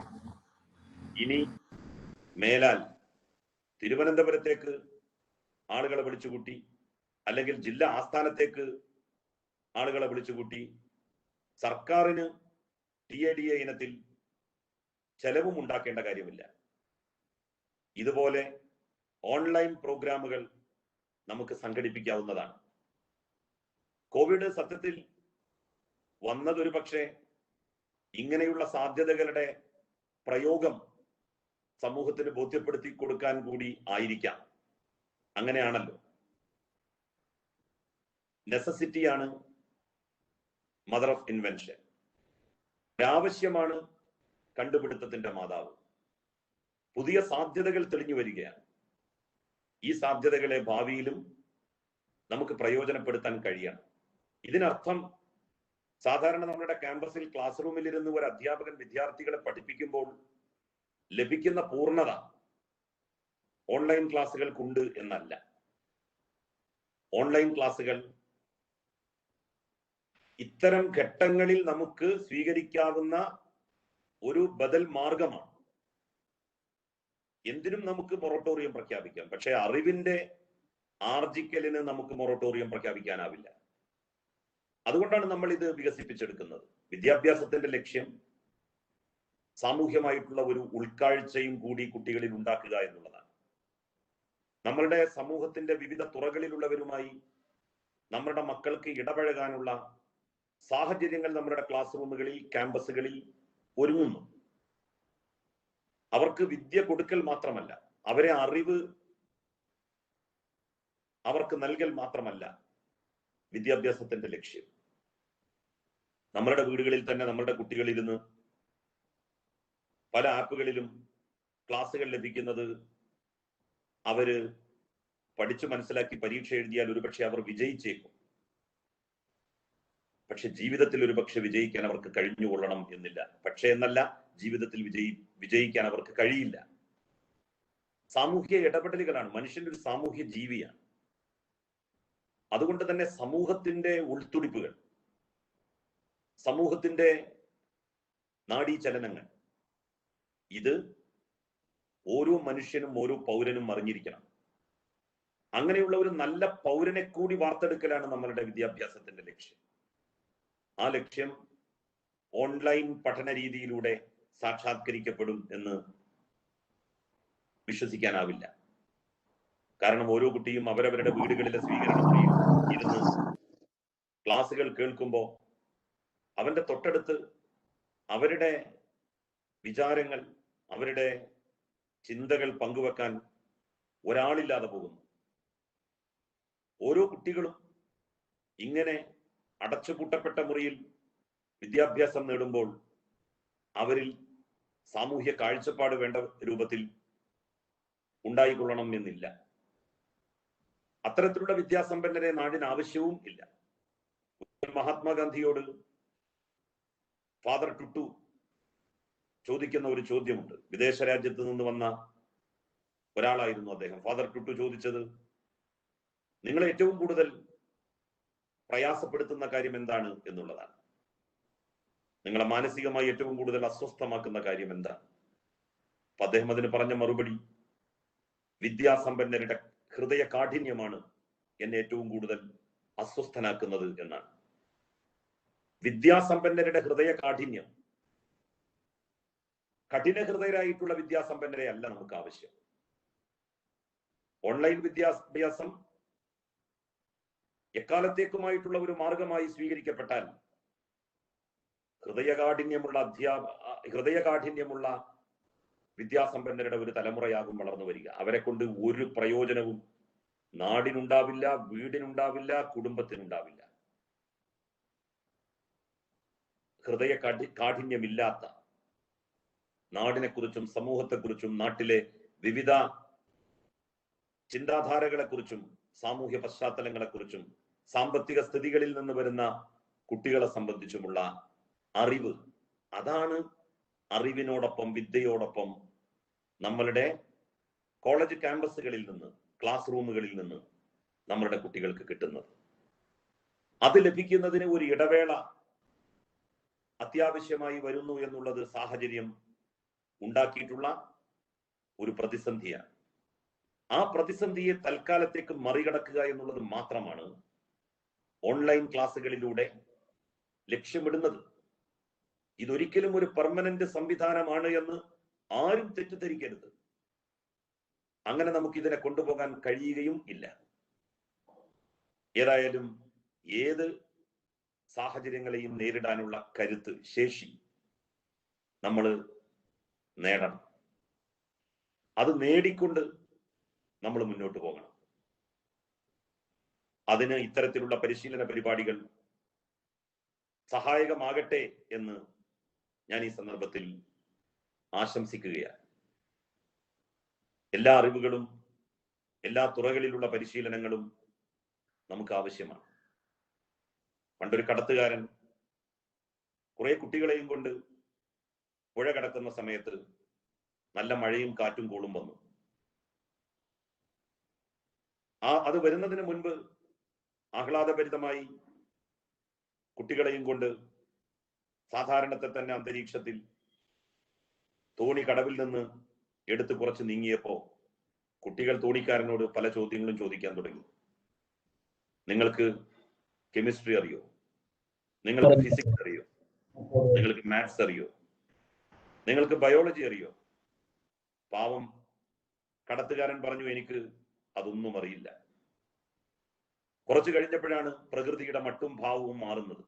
S6: ഇനി മേലാൽ തിരുവനന്തപുരത്തേക്ക് ആളുകളെ വിളിച്ചുകൂട്ടി, അല്ലെങ്കിൽ ജില്ലാ ആസ്ഥാനത്തേക്ക് ആളുകളെ വിളിച്ചുകൂട്ടി സർക്കാരിന് TADA ഇനത്തിൽ ചെലവും ഉണ്ടാക്കേണ്ട കാര്യമില്ല. ഇതുപോലെ ഓൺലൈൻ പ്രോഗ്രാമുകൾ നമുക്ക് സംഘടിപ്പിക്കാവുന്നതാണ്. കോവിഡ് സത്യത്തിൽ വന്നതൊരു പക്ഷേ ഇങ്ങനെയുള്ള സാധ്യതകളുടെ പ്രയോഗം സമൂഹത്തിന് ബോധ്യപ്പെടുത്തി കൊടുക്കാൻ കൂടി ആയിരിക്കാം. അങ്ങനെയാണല്ലോ. നെസസിറ്റിയാണ് മദർ ഓഫ് ഇൻവെൻഷൻ. ആവശ്യമാണ് കണ്ടുപിടുത്തത്തിന്റെ മാതാവ്. പുതിയ സാധ്യതകൾ തെളിഞ്ഞു വരികയാണ്. ഈ സാധ്യതകളെ ഭാവിയിലും നമുക്ക് പ്രയോജനപ്പെടുത്താൻ കഴിയണം. ഇതിനർത്ഥം സാധാരണ നമ്മുടെ ക്യാമ്പസിൽ ക്ലാസ് റൂമിൽ ഇരുന്ന് ഒരു അധ്യാപകൻ വിദ്യാർത്ഥികളെ പഠിപ്പിക്കുമ്പോൾ ലഭിക്കുന്ന പൂർണ്ണത ഓൺലൈൻ ക്ലാസ്സുകൾക്കുണ്ട് എന്നല്ല. ഓൺലൈൻ ക്ലാസ്സുകൾ ഇത്തരം ഘട്ടങ്ങളിൽ നമുക്ക് സ്വീകരിക്കാവുന്ന ഒരു ബദൽ മാർഗമാണ്. എന്തിനും നമുക്ക് മൊറട്ടോറിയം പ്രഖ്യാപിക്കാം, പക്ഷെ അറിവിന്റെ ആർജിക്കലിന് നമുക്ക് മൊറട്ടോറിയം പ്രഖ്യാപിക്കാനാവില്ല. അതുകൊണ്ടാണ് നമ്മൾ ഇത് വികസിപ്പിച്ചെടുക്കുന്നത്. വിദ്യാഭ്യാസത്തിന്റെ ലക്ഷ്യം സാമൂഹ്യമായിട്ടുള്ള ഒരു ഉൾക്കാഴ്ചയും കൂടി കുട്ടികളിൽ ഉണ്ടാക്കുക എന്നുള്ളതാണ്. നമ്മളുടെ സമൂഹത്തിന്റെ വിവിധ തുറകളിലുള്ളവരുമായി നമ്മുടെ മക്കൾക്ക് ഇടപഴകാനുള്ള സാഹചര്യങ്ങൾ നമ്മുടെ ക്ലാസ് റൂമുകളിൽ, ക്യാമ്പസുകളിൽ ഒരുങ്ങുന്നു. അവർക്ക് വിദ്യ കൊടുക്കൽ മാത്രമല്ല, അവരെ അറിവ് അവർക്ക് നൽകൽ മാത്രമല്ല വിദ്യാഭ്യാസത്തിന്റെ ലക്ഷ്യം. നമ്മളുടെ വീടുകളിൽ തന്നെ നമ്മളുടെ കുട്ടികളിരുന്ന് പല ആപ്പുകളിലും ക്ലാസ്സുകൾ ലഭിക്കുന്നത് അവര് പഠിച്ചു മനസ്സിലാക്കി പരീക്ഷ എഴുതിയാൽ ഒരുപക്ഷെ അവർ വിജയിച്ചേക്കും. പക്ഷെ ജീവിതത്തിൽ ഒരുപക്ഷെ വിജയിക്കാൻ അവർക്ക് കഴിഞ്ഞുകൊള്ളണം എന്നില്ല. പക്ഷെ എന്നല്ല, ജീവിതത്തിൽ വിജയിക്കാൻ അവർക്ക് കഴിയില്ല. സാമൂഹ്യ ഇടപെടലുകളാണ്. മനുഷ്യൻ ഒരു സാമൂഹ്യ ജീവിയാണ്. അതുകൊണ്ട് തന്നെ സമൂഹത്തിന്റെ ഉൾത്തുടിപ്പുകൾ, സമൂഹത്തിന്റെ നാഡീചലനങ്ങൾ, ഇത് ഓരോ മനുഷ്യനും ഓരോ പൗരനും അറിഞ്ഞിരിക്കണം. അങ്ങനെയുള്ള ഒരു നല്ല പൗരനെ കൂടി വാർത്തെടുക്കലാണ് നമ്മളുടെ വിദ്യാഭ്യാസത്തിന്റെ ലക്ഷ്യം. ആ ലക്ഷ്യം ഓൺലൈൻ പഠന രീതിയിലൂടെ സാക്ഷാത്കരിക്കപ്പെടും എന്ന് വിശ്വസിക്കാനാവില്ല. കാരണം ഓരോ കുട്ടിയും അവരവരുടെ വീടുകളിലെ സ്വീകരണ മുറിയിൽ ഇരുന്ന് ക്ലാസ്സുകൾ കേൾക്കുമ്പോൾ അവന്റെ തൊട്ടടുത്ത് അവരുടെ വിചാരങ്ങൾ, അവരുടെ ചിന്തകൾ പങ്കുവെക്കാൻ ഒരാളില്ലാതെ പോകുന്നു. ഓരോ കുട്ടികളും ഇങ്ങനെ അടച്ചുപൂട്ടപ്പെട്ട മുറിയിൽ വിദ്യാഭ്യാസം നേടുമ്പോൾ അവരിൽ സാമൂഹ്യ കാഴ്ചപ്പാട് വേണ്ട രൂപത്തിൽ ഉണ്ടായിക്കൊള്ളണം എന്നില്ല. അത്തരത്തിലുള്ള വിദ്യാസമ്പന്നരെ നാടിന് ആവശ്യവും ഇല്ല. മഹാത്മാഗാന്ധിയോട് ഫാദർ ടുട്ടു ചോദിക്കുന്ന ഒരു ചോദ്യമുണ്ട്. വിദേശ രാജ്യത്ത് നിന്ന് വന്ന ഒരാളായിരുന്നു അദ്ദേഹം. ഫാദർ ടുട്ടു ചോദിച്ചത്, നിങ്ങളെ ഏറ്റവും കൂടുതൽ പ്രയാസപ്പെടുത്തുന്ന കാര്യം എന്താണ് എന്നുള്ളതാണ്. നിങ്ങളെ മാനസികമായി ഏറ്റവും കൂടുതൽ അസ്വസ്ഥമാക്കുന്ന കാര്യം എന്താണ്? അപ്പൊ അദ്ദേഹം അതിന് പറഞ്ഞ മറുപടി, വിദ്യാസമ്പന്നരുടെ ഹൃദയ കാഠിന്യമാണ് എന്നെ ഏറ്റവും കൂടുതൽ അസ്വസ്ഥനാക്കുന്നത് എന്നാണ്. വിദ്യാസമ്പന്നരുടെ ഹൃദയ കാഠിന്യം, കഠിന ഹൃദയരായിട്ടുള്ള വിദ്യാസമ്പന്നരെ അല്ല നമുക്ക് ആവശ്യം. ഓൺലൈൻ വിദ്യാഭ്യാസം എക്കാലത്തേക്കുമായിട്ടുള്ള ഒരു മാർഗമായി സ്വീകരിക്കപ്പെട്ടാൽ ഹൃദയകാഠിന്യമുള്ള വിദ്യാസമ്പന്നരുടെ ഒരു തലമുറയാകും വളർന്നു വരിക. അവരെ കൊണ്ട് ഒരു പ്രയോജനവും നാടിനുണ്ടാവില്ല, വീടിനുണ്ടാവില്ല, കുടുംബത്തിനുണ്ടാവില്ല. കാഠിന്യമില്ലാത്ത നാടിനെക്കുറിച്ചും സമൂഹത്തെക്കുറിച്ചും നാട്ടിലെ വിവിധ ചിന്താധാരകളെക്കുറിച്ചും സാമൂഹ്യ പശ്ചാത്തലങ്ങളെക്കുറിച്ചും സാമ്പത്തിക സ്ഥിതികളിൽ നിന്ന് വരുന്ന കുട്ടികളെ സംബന്ധിച്ചുമുള്ള അറിവ്, അതാണ് അറിവിനോടൊപ്പം വിദ്യയോടൊപ്പം നമ്മളുടെ കോളേജ് ക്യാമ്പസുകളിൽ നിന്ന്, ക്ലാസ് റൂമുകളിൽ നിന്ന് നമ്മളുടെ കുട്ടികൾക്ക് കിട്ടുന്നത്. അത് ലഭിക്കുന്നതിന് ഒരു ഇടവേള അത്യാവശ്യമായി വരുന്നു എന്നുള്ളത് സാഹചര്യം ഉണ്ടാക്കിയിട്ടുള്ള ഒരു പ്രതിസന്ധിയാണ്. ആ പ്രതിസന്ധിയെ തൽക്കാലത്തേക്ക് മറികടക്കുക എന്നുള്ളത് മാത്രമാണ് ഓൺലൈൻ ക്ലാസ്സുകളിലൂടെ ലക്ഷ്യമിടുന്നത്. ഇതൊരിക്കലും ഒരു പെർമനന്റ് സംവിധാനമാണ് എന്ന് ആരും തെറ്റിദ്ധരിക്കരുത്. അങ്ങനെ നമുക്ക് ഇതിനെ കൊണ്ടുപോകാൻ കഴിയുകയും ഇല്ല. ഏതായാലും ഏത് സാഹചര്യങ്ങളെയും നേരിടാനുള്ള കരുത്ത്, ശേഷി നമ്മൾ നേടണം. അത് നേടിക്കൊണ്ട് നമ്മൾ മുന്നോട്ട് പോകണം. അതിന് ഇത്തരത്തിലുള്ള പരിശീലന പരിപാടികൾ സഹായകമാകട്ടെ എന്ന് ഞാൻ ഈ സന്ദർഭത്തിൽ ആശംസിക്കുകയാണ്. എല്ലാ അറിവുകളും എല്ലാ തുറകളിലുള്ള പരിശീലനങ്ങളും നമുക്ക് ആവശ്യമാണ്. പണ്ടൊരു കടത്തുകാരൻ കുറെ കുട്ടികളെയും കൊണ്ട് പുഴ കടക്കുന്ന സമയത്ത് നല്ല മഴയും കാറ്റും കോളും വന്നു. അത് വരുന്നതിന് മുൻപ് ആഹ്ലാദഭരിതമായി കുട്ടികളെയും കൊണ്ട് സാധാരണത്തെ തന്നെ അന്തരീക്ഷത്തിൽ തോണി കടവിൽ നിന്ന് എടുത്ത് കുറച്ച് നീങ്ങിയപ്പോ കുട്ടികൾ തോണിക്കാരനോട് പല ചോദ്യങ്ങളും ചോദിക്കാൻ തുടങ്ങി. നിങ്ങൾക്ക് കെമിസ്ട്രി അറിയോ? നിങ്ങൾക്ക് ഫിസിക്സ് അറിയോ? നിങ്ങൾക്ക് മാത്സ് അറിയോ? നിങ്ങൾക്ക് ബയോളജി അറിയോ? പാവം കടത്തുകാരൻ പറഞ്ഞു, എനിക്ക് അതൊന്നും അറിയില്ല. കുറച്ചു കഴിഞ്ഞപ്പോഴാണ് പ്രകൃതിയുടെ മട്ടും ഭാവവും മാറുന്നത്.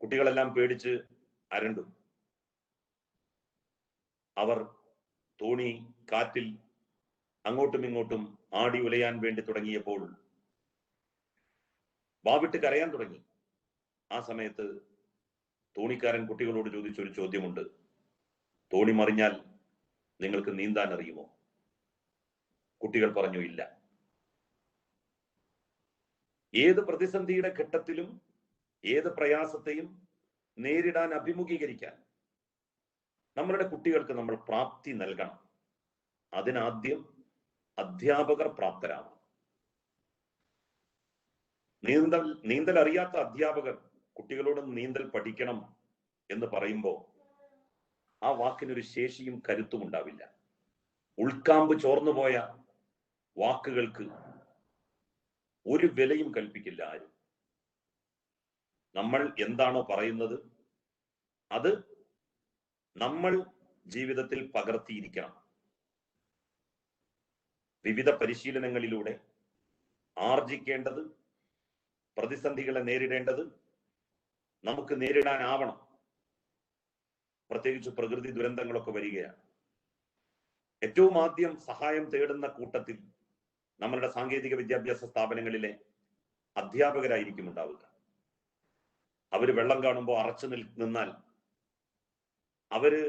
S6: കുട്ടികളെല്ലാം പേടിച്ച് അരണ്ടു. അവർ തോണി കാറ്റിൽ അങ്ങോട്ടും ഇങ്ങോട്ടും ആടി ഉലയാൻ വേണ്ടി തുടങ്ങിയപ്പോൾ വാവിട്ട് കരയാൻ തുടങ്ങി. ആ സമയത്ത് തോണിക്കാരൻ കുട്ടികളോട് ചോദിച്ചൊരു ചോദ്യമുണ്ട്. തോണി മറിഞ്ഞാൽ നിങ്ങൾക്ക് നീന്താൻ അറിയുമോ? കുട്ടികൾ പറഞ്ഞു, ഇല്ല. ഏത് പ്രതിസന്ധിയുടെ ഘട്ടത്തിലും ഏത് പ്രയാസത്തെയും നേരിടാൻ അഭിമുഖീകരിക്കാൻ നമ്മളുടെ കുട്ടികൾക്ക് നമ്മൾ പ്രാപ്തി നൽകണം. അതിനാദ്യം അധ്യാപകർ പ്രാപ്തരാണ്. നീന്തൽ അറിയാത്ത അധ്യാപകർ കുട്ടികളോട് നീന്തൽ പഠിക്കണം എന്ന് പറയുമ്പോൾ ആ വാക്കിനൊരു ശേഷിയും കരുത്തും ഉണ്ടാവില്ല. ഉൾക്കാമ്പ് ചോർന്നുപോയ വാക്കുകൾക്ക് ഒരു വിലയും കൽപ്പിക്കില്ല ആരും. നമ്മൾ എന്താണോ പറയുന്നത് അത് നമ്മൾ ജീവിതത്തിൽ പകർത്തിയിരിക്കണം. വിവിധ പരിശീലനങ്ങളിലൂടെ ആർജിക്കേണ്ടത്, പ്രതിസന്ധികളെ നേരിടേണ്ടത് നമുക്ക് നേരിടാനാവണം. പ്രത്യേകിച്ച് പ്രകൃതി ദുരന്തങ്ങളൊക്കെ വരികയാണ്. ഏറ്റവും ആദ്യം സഹായം തേടുന്ന കൂട്ടത്തിൽ നമ്മളുടെ സാങ്കേതിക വിദ്യാഭ്യാസ സ്ഥാപനങ്ങളിലെ അധ്യാപകരായിരിക്കും ഉണ്ടാവുക. അവര് വെള്ളം കാണുമ്പോൾ അറച്ചു നിന്നാൽ അവര്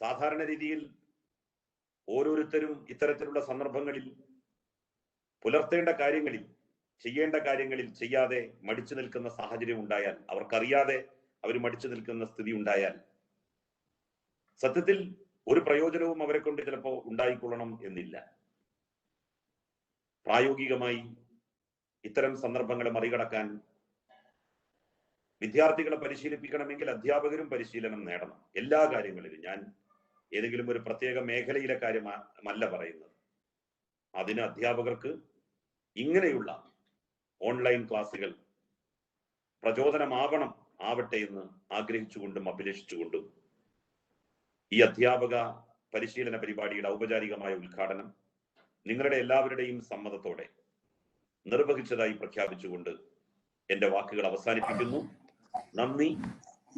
S6: സാധാരണ രീതിയിൽ ഓരോരുത്തരും ഇത്തരത്തിലുള്ള സന്ദർഭങ്ങളിൽ പുലർത്തേണ്ട കാര്യങ്ങളിൽ, ചെയ്യേണ്ട കാര്യങ്ങളിൽ ചെയ്യാതെ മടിച്ചു നിൽക്കുന്ന സാഹചര്യം ഉണ്ടായാൽ, അവർക്കറിയാതെ അവർ മടിച്ചു നിൽക്കുന്ന സ്ഥിതി ഉണ്ടായാൽ സത്യത്തിൽ ഒരു പ്രയോജനവും അവരെ കൊണ്ട് ചിലപ്പോൾ ഉണ്ടായിക്കൊള്ളണം എന്നില്ല. പ്രായോഗികമായി ഇത്തരം സന്ദർഭങ്ങളെ മറികടക്കാൻ വിദ്യാർത്ഥികളെ പരിശീലിപ്പിക്കണമെങ്കിൽ അധ്യാപകരും പരിശീലനം നേടണം. എല്ലാ കാര്യങ്ങളിലും. ഞാൻ ഏതെങ്കിലും ഒരു പ്രത്യേക മേഖലയിലെ കാര്യമല്ല പറയുന്നത്. അതിന് അധ്യാപകർക്ക് ഇങ്ങനെയുള്ള ഓൺലൈൻ ക്ലാസുകൾ ആവട്ടെ എന്ന് ആഗ്രഹിച്ചുകൊണ്ടും അഭിലഷിച്ചുകൊണ്ടും ഈ അധ്യാപക പരിശീലന പരിപാടിയുടെ ഔപചാരികമായ ഉദ്ഘാടനം നിങ്ങളുടെ എല്ലാവരുടെയും സമ്മതത്തോടെ നിർവഹിച്ചതായി പ്രഖ്യാപിച്ചുകൊണ്ട് എന്റെ വാക്കുകൾ അവസാനിപ്പിക്കുന്നു. നന്ദി,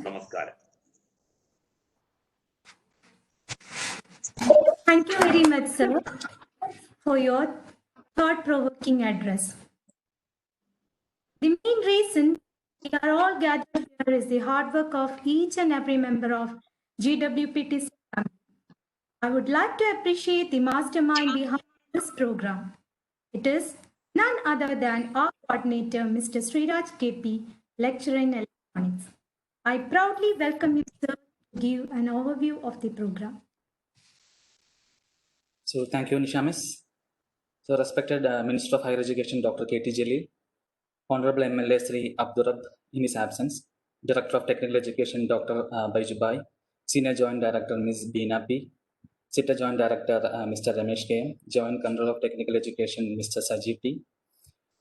S6: നമസ്കാരം.
S3: Thank you very much, sir, for your thought-provoking address. The main reason we are all gathered here is the hard work of each and every member of GWPTC family. I would like to appreciate the mastermind behind this program. It is none other than our coordinator, Mr. Sriraj KP, lecturer in electronics. I proudly welcome you, sir, to give an overview of the program.
S7: So thank you, Nishamis. So respected Minister of Higher Education, Dr. K.T. Jalil, Honorable MLA Sri Abdurrab in his absence, Director of Technical Education, Dr. Baijubai, Senior Joint Director, Ms. Beena P, SITA Joint Director, Mr. Ramesh K. Joint Controller of Technical Education, Mr. Sajid T,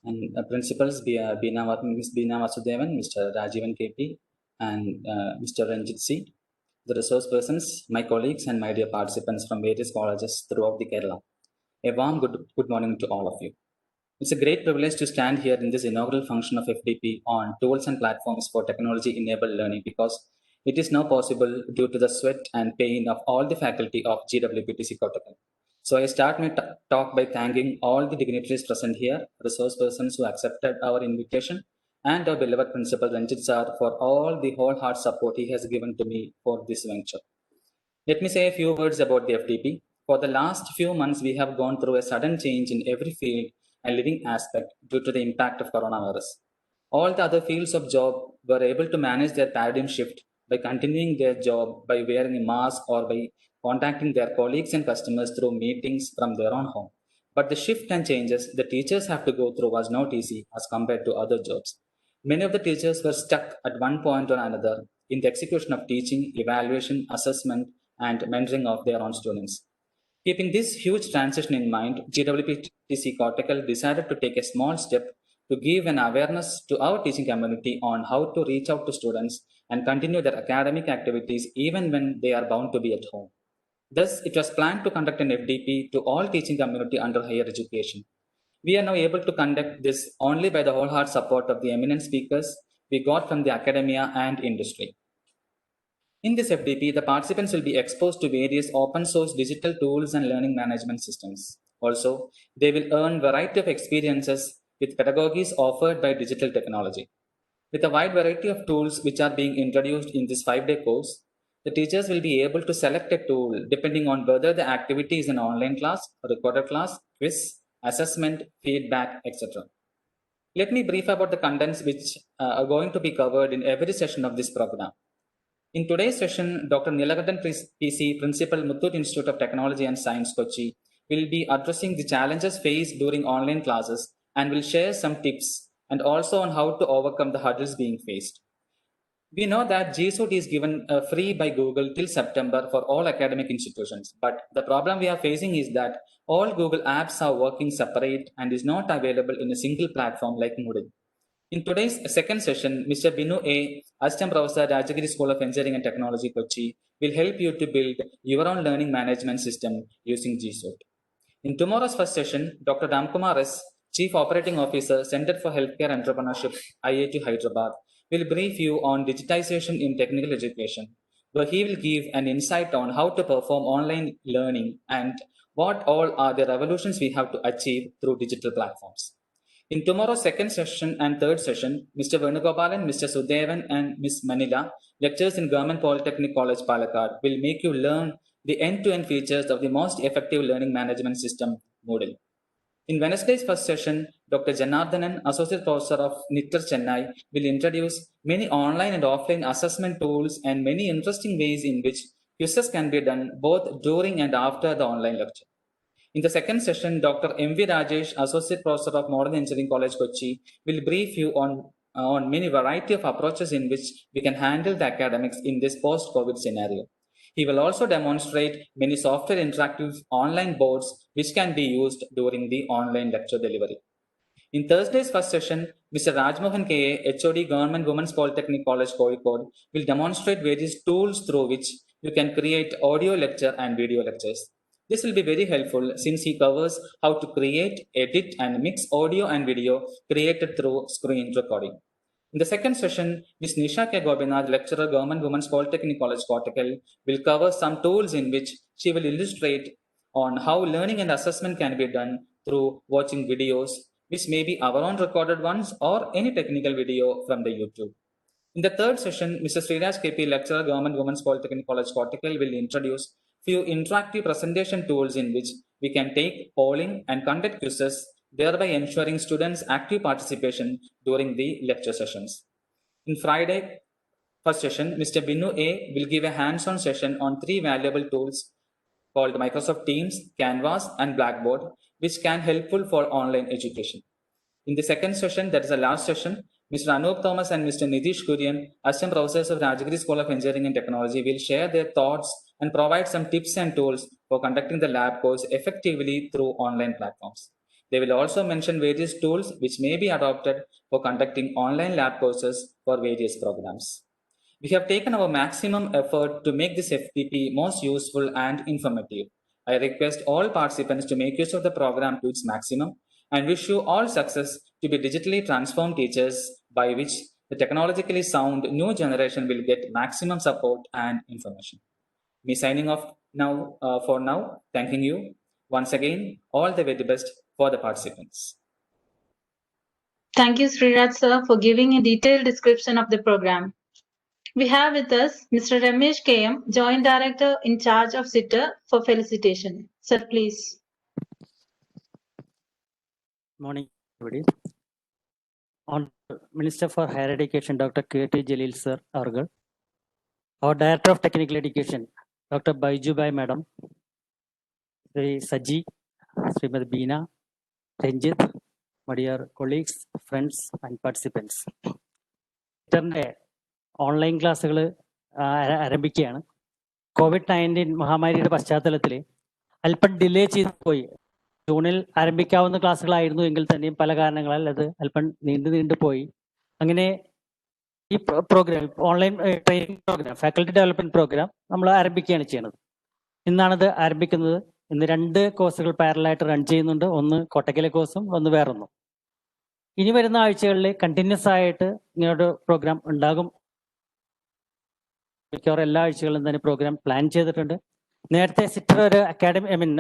S7: and Principals, Ms. Beena Vasudevan, Mr. Rajivan KP, and Mr. Ranjit C. The resource persons, my colleagues, and my dear participants from various colleges throughout the Kerala. A warm good morning to all of you. It's a great privilege to stand here in this inaugural function of FDP on tools and platforms for technology-enabled learning, because it is now possible due to the sweat and pain of all the faculty of GWPTC Kottakkal. So I start my talk by thanking all the dignitaries present here, resource persons who accepted our invitation, and our beloved principal Ranjit sir for all the wholehearted support he has given to me for this venture. Let me say a few words about the FDP. For the last few months, we have gone through a sudden change in every field and living aspect due to the impact of coronavirus. All the other fields of job were able to manage their paradigm shift by continuing their job by wearing a mask or by contacting their colleagues and customers through meetings from their own home. But the shift and changes the teachers have to go through was not easy as compared to other jobs. Many of the teachers were stuck at one point or another in the execution of teaching, evaluation, assessment, and mentoring of their own students. Keeping this huge transition in mind, GWPTC Cortical decided to take a small step to give an awareness to our teaching community on how to reach out to students and continue their academic activities even when they are bound to be at home. Thus, it was planned to conduct an FDP to all teaching community under higher education. We are now able to conduct this only by the wholehearted support of the eminent speakers we got from the academia and industry. In this FDP, the participants will be exposed to various open source digital tools and learning management systems. Also, they will earn variety of experiences with pedagogies offered by digital technology. With a wide variety of tools which are being introduced in this 5-day course, the teachers will be able to select a tool depending on whether the activity is an online class, a recorded class, quiz, assessment, feedback, etc. Let me brief about the contents which are going to be covered in every session of this program. In today's session, Dr. Nilakandan PC, Principal, Muthoot Institute of Technology and Science, Kochi, will be addressing the challenges faced during online classes and will share some tips and also on how to overcome the hurdles being faced. We know that G Suite is given free by Google till September for all academic institutions, but the problem we are facing is that all Google apps are working separate and is not available in a single platform like Moodle. In today's second session, Mr. Binu A., Assistant Professor, Rajagiri School of Engineering and Technology, Kochi, will help you to build your own learning management system using G Suite. In tomorrow's first session, Dr. Ramkumar S., Chief Operating Officer, Center for Healthcare Entrepreneurship, IIT Hyderabad, will brief you on digitization in technical education, where he will give an insight on how to perform online learning and what all are the revolutions we have to achieve through digital platforms. In tomorrow's second session and third session, Mr. Venugopalan, Mr. Sudevan, and Ms. Manila, lecturers in Government Polytechnic College, Palakkad, will make you learn the end-to-end features of the most effective learning management system, Moodle. In Wednesday's first session, Dr. Janardhanan, Associate Professor of NITTER Chennai, will introduce many online and offline assessment tools and many interesting ways in which quizzes can be done both during and after the online lecture. In the second session, Dr. M.V. Rajesh, Associate Professor of Modern Engineering College, Kochi, will brief you on many variety of approaches in which we can handle the academics in this post-COVID scenario. He will also demonstrate many software interactive online boards which can be used during the online lecture delivery. In Thursday's first session, Mr. Rajmohan K.A., HOD, Government Women's Polytechnic College, Kozhikode, will demonstrate various tools through which you can create audio lecture and video lectures. This will be very helpful since he covers how to create, edit, and mix audio and video created through screen recording. In the second session, Ms. Nisha K. Gobinath, lecturer, Government Women's Polytechnic College, Kottakkal, will cover some tools in which she will illustrate on how learning and assessment can be done through watching videos, which may be our own recorded ones or any technical video from the YouTube. In the third session, Mr. Sriraj KP, lecturer, Government Women's Polytechnic College, Kottakkal, will introduce few interactive presentation tools in which we can take polling and conduct quizzes, thereby ensuring students' active participation during the lecture sessions. In Friday first session, Mr. Binu A. will give a hands-on session on 3 valuable tools called Microsoft Teams, Canvas, and Blackboard, which can helpful for online education. In the second session, that is the last session, Mr. Anup Thomas and Mr. Nitish Kurian, Assistant Professors of Rajagiri School of Engineering and Technology, will share their thoughts and provide some tips and tools for conducting the lab course effectively through online platforms. They will also mention various tools which may be adopted for conducting online lab courses for various programs. We have taken our maximum effort to make this FDP most useful and informative. I request all participants to make use of the program to its maximum and wish you all success to be digitally transformed teachers by which the technologically sound new generation will get maximum support and information. Me signing off now for now, thanking you once again, all the very best for the participants.
S1: Thank you, Sriraj sir, for giving a detailed description of the program. We have with us Mr. Ramesh KM, Joint Director in charge of SITR, for felicitation. Sir, please.
S8: Morning, everybody. On Minister for Higher Education, Dr. K.T. Jalil sir, Argal. Our Director of Technical Education, Dr. Baijubai Madam, Sri Saji, Srimad Beena, Ranjit, my dear colleagues, friends, and participants. Online ക്ലാസ്സുകൾ ആരംഭിക്കുകയാണ്. COVID-19 മഹാമാരിയുടെ പശ്ചാത്തലത്തിൽ അല്പം delay ചെയ്തു പോയി. ജൂണിൽ ആരംഭിക്കാവുന്ന ക്ലാസ്സുകളായിരുന്നു എങ്കിൽ തന്നെയും പല കാരണങ്ങളാൽ അത് അല്പം നീണ്ടു പോയി. അങ്ങനെ ഈ programme online training programme, faculty development programme നമ്മൾ ആരംഭിക്കുകയാണ് ചെയ്യുന്നത്. ഇന്നാണത് ആരംഭിക്കുന്നത്. ഇന്ന് 2 കോഴ്സുകൾ പാരലായിട്ട് റൺ ചെയ്യുന്നുണ്ട്. ഒന്ന് കോട്ടക്കലെ കോഴ്സും ഒന്ന് വേറൊന്നും. ഇനി വരുന്ന ആഴ്ചകളിൽ കണ്ടിന്യൂസ് ആയിട്ട് ഇങ്ങനൊരു പ്രോഗ്രാം ഉണ്ടാകും. മിക്കവാറും എല്ലാ ആഴ്ചകളിലും തന്നെ പ്രോഗ്രാം പ്ലാൻ ചെയ്തിട്ടുണ്ട്. നേരത്തെ സിറ്റർ ഒരു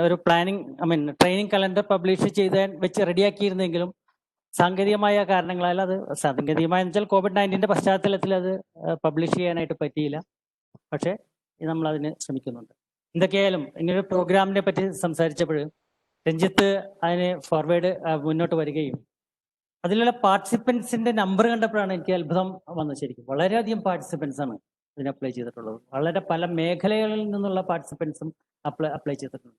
S8: ഒരു ട്രെയിനിങ് കലണ്ടർ പബ്ലിഷ് ചെയ്ത് വെച്ച് റെഡിയാക്കിയിരുന്നെങ്കിലും സാങ്കേതികമായ കാരണങ്ങളാൽ അത് സാങ്കേതികമായ വെച്ചാൽ COVID-19 പശ്ചാത്തലത്തിൽ അത് പബ്ലിഷ് ചെയ്യാനായിട്ട് പറ്റിയില്ല. പക്ഷേ നമ്മൾ അതിന് ശ്രമിക്കുന്നുണ്ട്. എന്തൊക്കെയായാലും ഇങ്ങനൊരു പ്രോഗ്രാമിനെ പറ്റി സംസാരിച്ചപ്പോൾ രഞ്ജിത്ത് അതിന് ഫോർവേഡ് മുന്നോട്ട് വരികയും അതിലുള്ള പാർട്ടിസിപ്പൻസിന്റെ നമ്പർ കണ്ടപ്പോഴാണ് എനിക്ക് അത്ഭുതം വന്നത്. ശരിക്കും വളരെയധികം പാർട്ടിസിപ്പൻസ് ആണ് ഇതിന് അപ്ലൈ ചെയ്തിട്ടുള്ളത്. വളരെ പല മേഖലകളിൽ നിന്നുള്ള പാർട്ടിസിപ്പൻസും അപ്ലൈ ചെയ്തിട്ടുണ്ട്.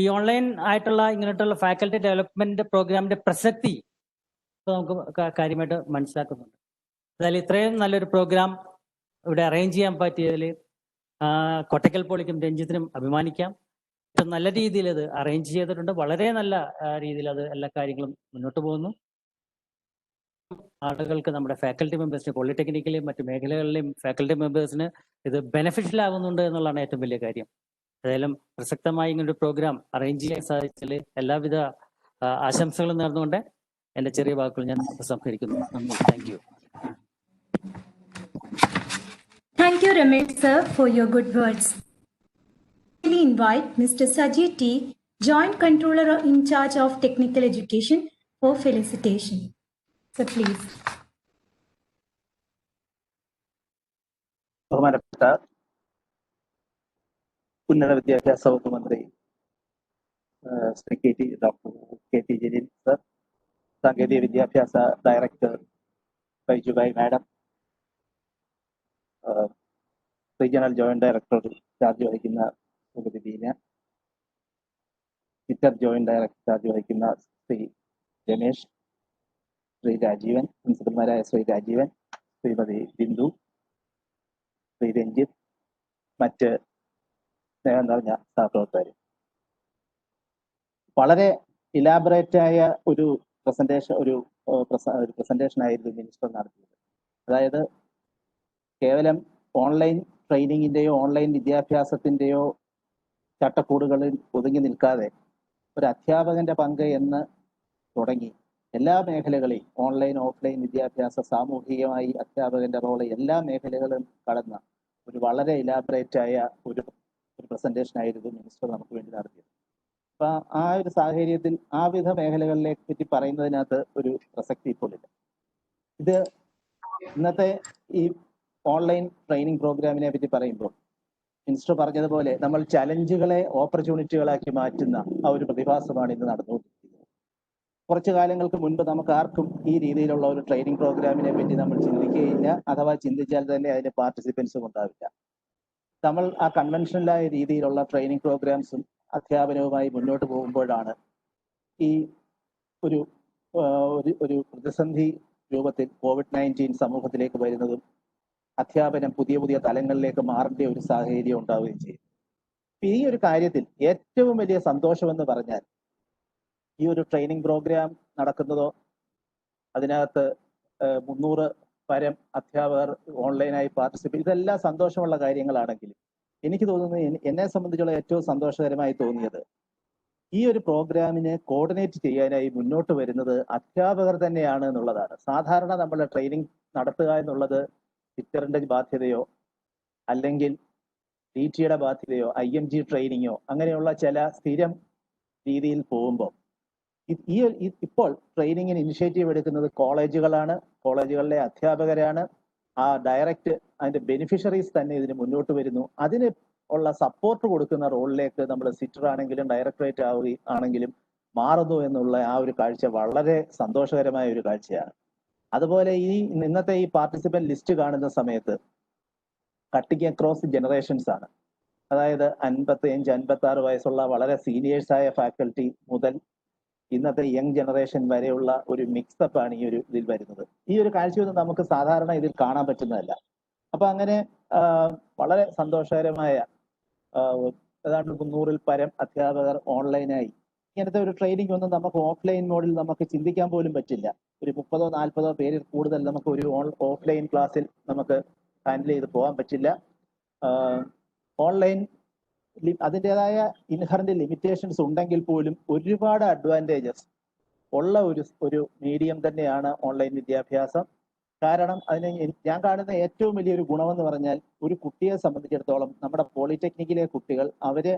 S8: ഈ ഓൺലൈൻ ആയിട്ടുള്ള ഇങ്ങനെയുള്ള ഫാക്കൽറ്റി ഡെവലപ്മെന്റ് പ്രോഗ്രാമിന്റെ പ്രസക്തി നമുക്ക് കാര്യമായിട്ട് മനസ്സിലാക്കുന്നുണ്ട്. അതായത് ഇത്രയും നല്ലൊരു പ്രോഗ്രാം ഇവിടെ അറേഞ്ച് ചെയ്യാൻ പറ്റിയതിൽ കൊട്ടക്കൽ പോളിക്കും രഞ്ജിത്തിനും അഭിമാനിക്കാം. നല്ല രീതിയിൽ അത് അറേഞ്ച് ചെയ്തിട്ടുണ്ട്. വളരെ നല്ല രീതിയിൽ അത് എല്ലാ കാര്യങ്ങളും മുന്നോട്ട് പോകുന്നു. ആളുകൾക്ക്, നമ്മുടെ ഫാക്കൽറ്റി മെമ്പേഴ്സിന്, പോളിടെക്നിക്കലെയും മറ്റു മേഖലകളിലെയും ഫാക്കൽറ്റി മെമ്പേഴ്സിന് ഇത് ബെനിഫിഷ്യൽ ആകുന്നുണ്ട് എന്നുള്ളതാണ് ഏറ്റവും വലിയ കാര്യം. ഏതായാലും പ്രസക്തമായി ഇങ്ങനൊരു പ്രോഗ്രാം അറേഞ്ച് ചെയ്യാൻ സാധിച്ചതിൽ എല്ലാവിധ ആശംസകളും നേർന്നുകൊണ്ട് എൻ്റെ ചെറിയ വാക്കുകൾ ഞാൻ സംഹരിക്കുന്നു. നന്ദി. Thank you.
S3: Thank you, Ramesh sir, for your good words. We invite Mr. Saji T, Joint Controller in charge of Technical Education, for felicitation. So please.
S9: ബഹുമാനപ്പെട്ട ഉന്നത വിദ്യാഭ്യാസ വകുപ്പ് മന്ത്രി Shri doctor K T. Jaleel sir, സാങ്കേതിക വിദ്യാഭ്യാസ director Baijubai madam, regional joint director charge വഹിക്കുന്ന ശ്രീമതി ബീന, സിറ്റർ joint director charge വഹിക്കുന്ന ശ്രീ രമേശ്, ശ്രീ രാജീവൻ, പ്രിൻസിപ്പൽമാരായ ശ്രീ രാജീവൻ, ശ്രീമതി ബിന്ദു, ശ്രീ രഞ്ജിത്ത്, മറ്റ് സ്നേഹം നിറഞ്ഞ സഹപ്രവർത്തകർ, വളരെ ഇലാബറേറ്റായ ഒരു പ്രസന്റേഷൻ ആയിരുന്നു മിനിസ്റ്റർ നടത്തിയത്. അതായത് കേവലം ഓൺലൈൻ ട്രെയിനിങ്ങിൻ്റെയോ ഓൺലൈൻ വിദ്യാഭ്യാസത്തിൻ്റെയോ ചട്ടക്കൂടുകളിൽ ഒതുങ്ങി നിൽക്കാതെ ഒരു അധ്യാപകന്റെ പങ്ക് എന്ന് തുടങ്ങി എല്ലാ മേഖലകളിൽ ഓൺലൈൻ ഓഫ്ലൈൻ വിദ്യാഭ്യാസ, സാമൂഹികമായി അധ്യാപകന്റെ റോള് എല്ലാ മേഖലകളും കടന്ന ഒരു വളരെ ഇലാബറേറ്റായ ഒരു പ്രസന്റേഷൻ ആയിരുന്നു മിനിസ്റ്റർ നമുക്ക് വേണ്ടി നടത്തിയത്. അപ്പൊ ആ ഒരു സാഹചര്യത്തിൽ ആ വിധ മേഖലകളിലെ പറ്റി പറയുന്നതിനകത്ത് ഒരു പ്രസക്തി ഇപ്പോൾ ഇല്ല. ഇത് ഇന്നത്തെ ഈ ഓൺലൈൻ ട്രെയിനിങ് പ്രോഗ്രാമിനെ പറ്റി പറയുമ്പോൾ മിനിസ്റ്റർ പറഞ്ഞതുപോലെ നമ്മൾ ചലഞ്ചുകളെ ഓപ്പർച്യൂണിറ്റികളാക്കി മാറ്റുന്ന ആ ഒരു പ്രതിഭാസമാണ് ഇന്ന് നടന്നുകൊണ്ടിരിക്കുന്നത്. കുറച്ചു കാലങ്ങൾക്ക് മുൻപ് നമുക്ക് ആർക്കും ഈ രീതിയിലുള്ള ഒരു ട്രെയിനിങ് പ്രോഗ്രാമിനെ പറ്റി നമ്മൾ ചിന്തിക്കുകയില്ല, അഥവാ ചിന്തിച്ചാൽ തന്നെ അതിന്റെ പാർട്ടിസിപ്പൻസും ഉണ്ടാവില്ല. നമ്മൾ ആ കൺവെൻഷനലായ രീതിയിലുള്ള ട്രെയിനിങ് പ്രോഗ്രാംസും അധ്യാപനവുമായി മുന്നോട്ട് പോകുമ്പോഴാണ് ഈ ഒരു പ്രതിസന്ധി രൂപത്തിൽ COVID-19 സമൂഹത്തിലേക്ക് വരുന്നതും അധ്യാപനം പുതിയ തലങ്ങളിലേക്ക് മാറേണ്ട ഒരു സാഹചര്യം ഉണ്ടാവുകയും ചെയ്യും. ഈ ഒരു കാര്യത്തിൽ ഏറ്റവും വലിയ സന്തോഷമെന്ന് പറഞ്ഞാൽ ഈ ഒരു ട്രെയിനിങ് പ്രോഗ്രാം നടക്കുന്നതോ അതിനകത്ത് 300 പരം അധ്യാപകർ ഓൺലൈനായി പാർട്ടിസിപ്പേറ്റ്, ഇതെല്ലാം സന്തോഷമുള്ള കാര്യങ്ങളാണെങ്കിലും എനിക്ക് തോന്നുന്നത്, എന്നെ സംബന്ധിച്ചുള്ള ഏറ്റവും സന്തോഷകരമായി തോന്നിയത് ഈ ഒരു പ്രോഗ്രാമിനെ കോർഡിനേറ്റ് ചെയ്യാനായി മുന്നോട്ട് വരുന്നത് അധ്യാപകർ തന്നെയാണ് എന്നുള്ളതാണ്. സാധാരണ നമ്മൾ ട്രെയിനിങ് നടത്തുക എന്നുള്ളത് ടീച്ചറിന്റെ ബാധ്യതയോ അല്ലെങ്കിൽ DTയുടെ ബാധ്യതയോ IMG ട്രെയിനിങ്ങോ അങ്ങനെയുള്ള ചില സ്ഥിരം രീതിയിൽ പോകുമ്പോൾ ഇപ്പോൾ ട്രെയിനിങ്ങിന് ഇനിഷ്യേറ്റീവ് എടുക്കുന്നത് കോളേജുകളാണ്, കോളേജുകളിലെ അധ്യാപകരാണ്. ആ ഡയറക്റ്റ് അതിന്റെ ബെനിഫിഷ്യറീസ് തന്നെ ഇതിന് മുന്നോട്ട് വരുന്നു. അതിന് ഉള്ള സപ്പോർട്ട് കൊടുക്കുന്ന റോളിലേക്ക് നമ്മൾ സിറ്റർ ആണെങ്കിലും ഡയറക്ടറേറ്റ് ആണെങ്കിലും മാറുന്നു എന്നുള്ള ആ ഒരു കാഴ്ച വളരെ സന്തോഷകരമായ ഒരു കാഴ്ചയാണ്. അതുപോലെ ഇന്നത്തെ ഈ പാർട്ടിസിപ്പന്റ് ലിസ്റ്റ് കാണുന്ന സമയത്ത് കട്ടിങ് അക്രോസ് ജനറേഷൻസ് ആണ്. അതായത് 55-56 വയസ്സുള്ള വളരെ സീനിയേഴ്സ് ആയ ഫാക്കൽറ്റി മുതൽ ഇന്നത്തെ യങ് ജനറേഷൻ വരെയുള്ള ഒരു മിക്സപ്പ് ആണ് ഈ ഒരു ഇതിൽ വരുന്നത്. ഈ ഒരു കാഴ്ചയൊന്നും നമുക്ക് സാധാരണ ഇതിൽ കാണാൻ പറ്റുന്നതല്ല. അപ്പൊ അങ്ങനെ വളരെ സന്തോഷകരമായ ഏതാണ്ട് 300-ൽ പരം അധ്യാപകർ ഓൺലൈനായി ഇങ്ങനത്തെ ഒരു ട്രെയിനിങ് ഒന്നും നമുക്ക് ഓഫ്ലൈൻ മോഡിൽ നമുക്ക് ചിന്തിക്കാൻ പോലും പറ്റില്ല. ഒരു 30-40 പേരിൽ കൂടുതൽ നമുക്ക് ഒരു ഓഫ്ലൈൻ ക്ലാസ്സിൽ നമുക്ക് ഹാൻഡിൽ ചെയ്ത് പോകാൻ പറ്റില്ല. ഓൺലൈൻ അതിൻ്റെതായ ഇൻഹറന്റ് ലിമിറ്റേഷൻസ് ഉണ്ടെങ്കിൽ പോലും ഒരുപാട് അഡ്വാൻറ്റേജസ് ഉള്ള ഒരു മീഡിയം തന്നെയാണ് ഓൺലൈൻ വിദ്യാഭ്യാസം. കാരണം അതിന് ഞാൻ കാണുന്ന ഏറ്റവും വലിയൊരു ഗുണമെന്ന് പറഞ്ഞാൽ ഒരു കുട്ടിയെ സംബന്ധിച്ചിടത്തോളം നമ്മുടെ പോളിടെക്നിക്കിലെ കുട്ടികൾ അവര്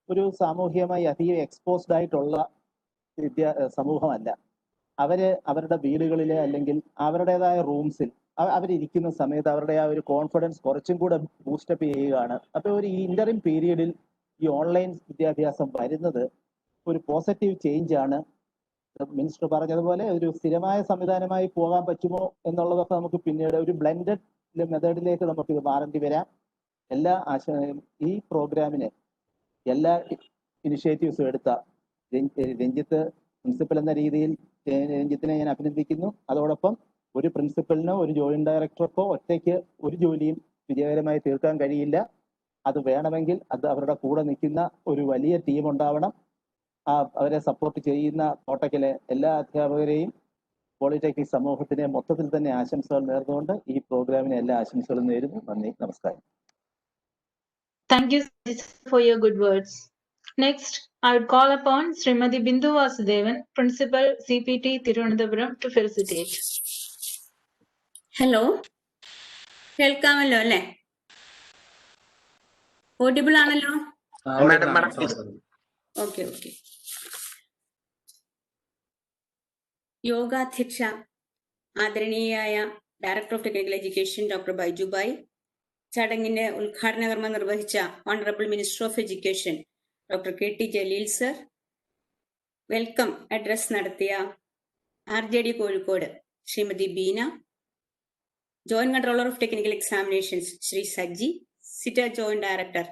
S9: ഒരു സാമൂഹികമായി അധികം എക്സ്പോസ്ഡ് ആയിട്ടുള്ള സമൂഹമല്ല. അവര് അവരുടെ വീടുകളിലെ അല്ലെങ്കിൽ അവരുടേതായ റൂംസിൽ അവരിയ്ക്കുന്ന സമയത്ത് അവരുടെ ആ ഒരു കോൺഫിഡൻസ് കുറച്ചും കൂടെ ബൂസ്റ്റപ്പ് ചെയ്യുകയാണ്. അപ്പോൾ ഒരു ഇന്ററിം പീരീഡിൽ ഈ ഓൺലൈൻ വിദ്യാഭ്യാസം വരുന്നത് ഒരു പോസിറ്റീവ് ചേഞ്ച് ആണ്. മിനിസ്റ്റർ പറഞ്ഞതുപോലെ ഒരു സ്ഥിരമായ സംവിധാനമായി പോകാൻ പറ്റുമോ എന്നുള്ളതൊക്കെ നമുക്ക് പിന്നീട് ഒരു ബ്ലെൻഡഡ് മെത്തേഡിലേക്ക് നമുക്ക് ഇത് മാറേണ്ടി വരാം. ഈ പ്രോഗ്രാമിന് എല്ലാ ഇനിഷ്യേറ്റീവ്സും എടുത്ത രഞ്ജിത്ത് പ്രിൻസിപ്പൽ എന്ന രീതിയിൽ രഞ്ജിത്തിനെ ഞാൻ അഭിനന്ദിക്കുന്നു. അതോടൊപ്പം ഒരു പ്രിൻസിപ്പലിനോ ഒരു ജോയിന്റ് ഡയറക്ടർക്കോ ഒറ്റയ്ക്ക് ഒരു ജോലിയും വിജയകരമായി തീർക്കാൻ കഴിയില്ല. അത് വേണമെങ്കിൽ അത് അവരുടെ കൂടെ നിൽക്കുന്ന ഒരു വലിയ ടീം ഉണ്ടാവണം. അവരെ സപ്പോർട്ട് ചെയ്യുന്ന കോട്ടക്കലെ എല്ലാ അധ്യാപകരെയും പോളിടെക്നിക് സമൂഹത്തിനെ മൊത്തത്തിൽ തന്നെ ആശംസകൾ നേർന്നുകൊണ്ട് ഈ പ്രോഗ്രാമിന് എല്ലാ ആശംസകളും നേരുന്നു. നന്ദി, നമസ്കാരം.
S1: Thank you for your good words. Next, I would call upon Srimati Bindu Vasudevan, Principal CPT Thiruvananthapuram, to felicitate.
S10: Hello, കേൾക്കാമല്ലോ അല്ലേ? ഓഡിബിൾ ആണല്ലോ? ഓക്കെ. യോഗാധ്യക്ഷ ആദരണീയായ director of technical education doctor Baijubai, ചടങ്ങിന്റെ ഉദ്ഘാടന കർമ്മം നിർവഹിച്ച honourable minister of education doctor KT Jaleel sir, welcome address നടത്തിയ RJD Kozhikode Shrimati Beena, joint controller of technical examinations Shri Saji, സിറ്റർ joint director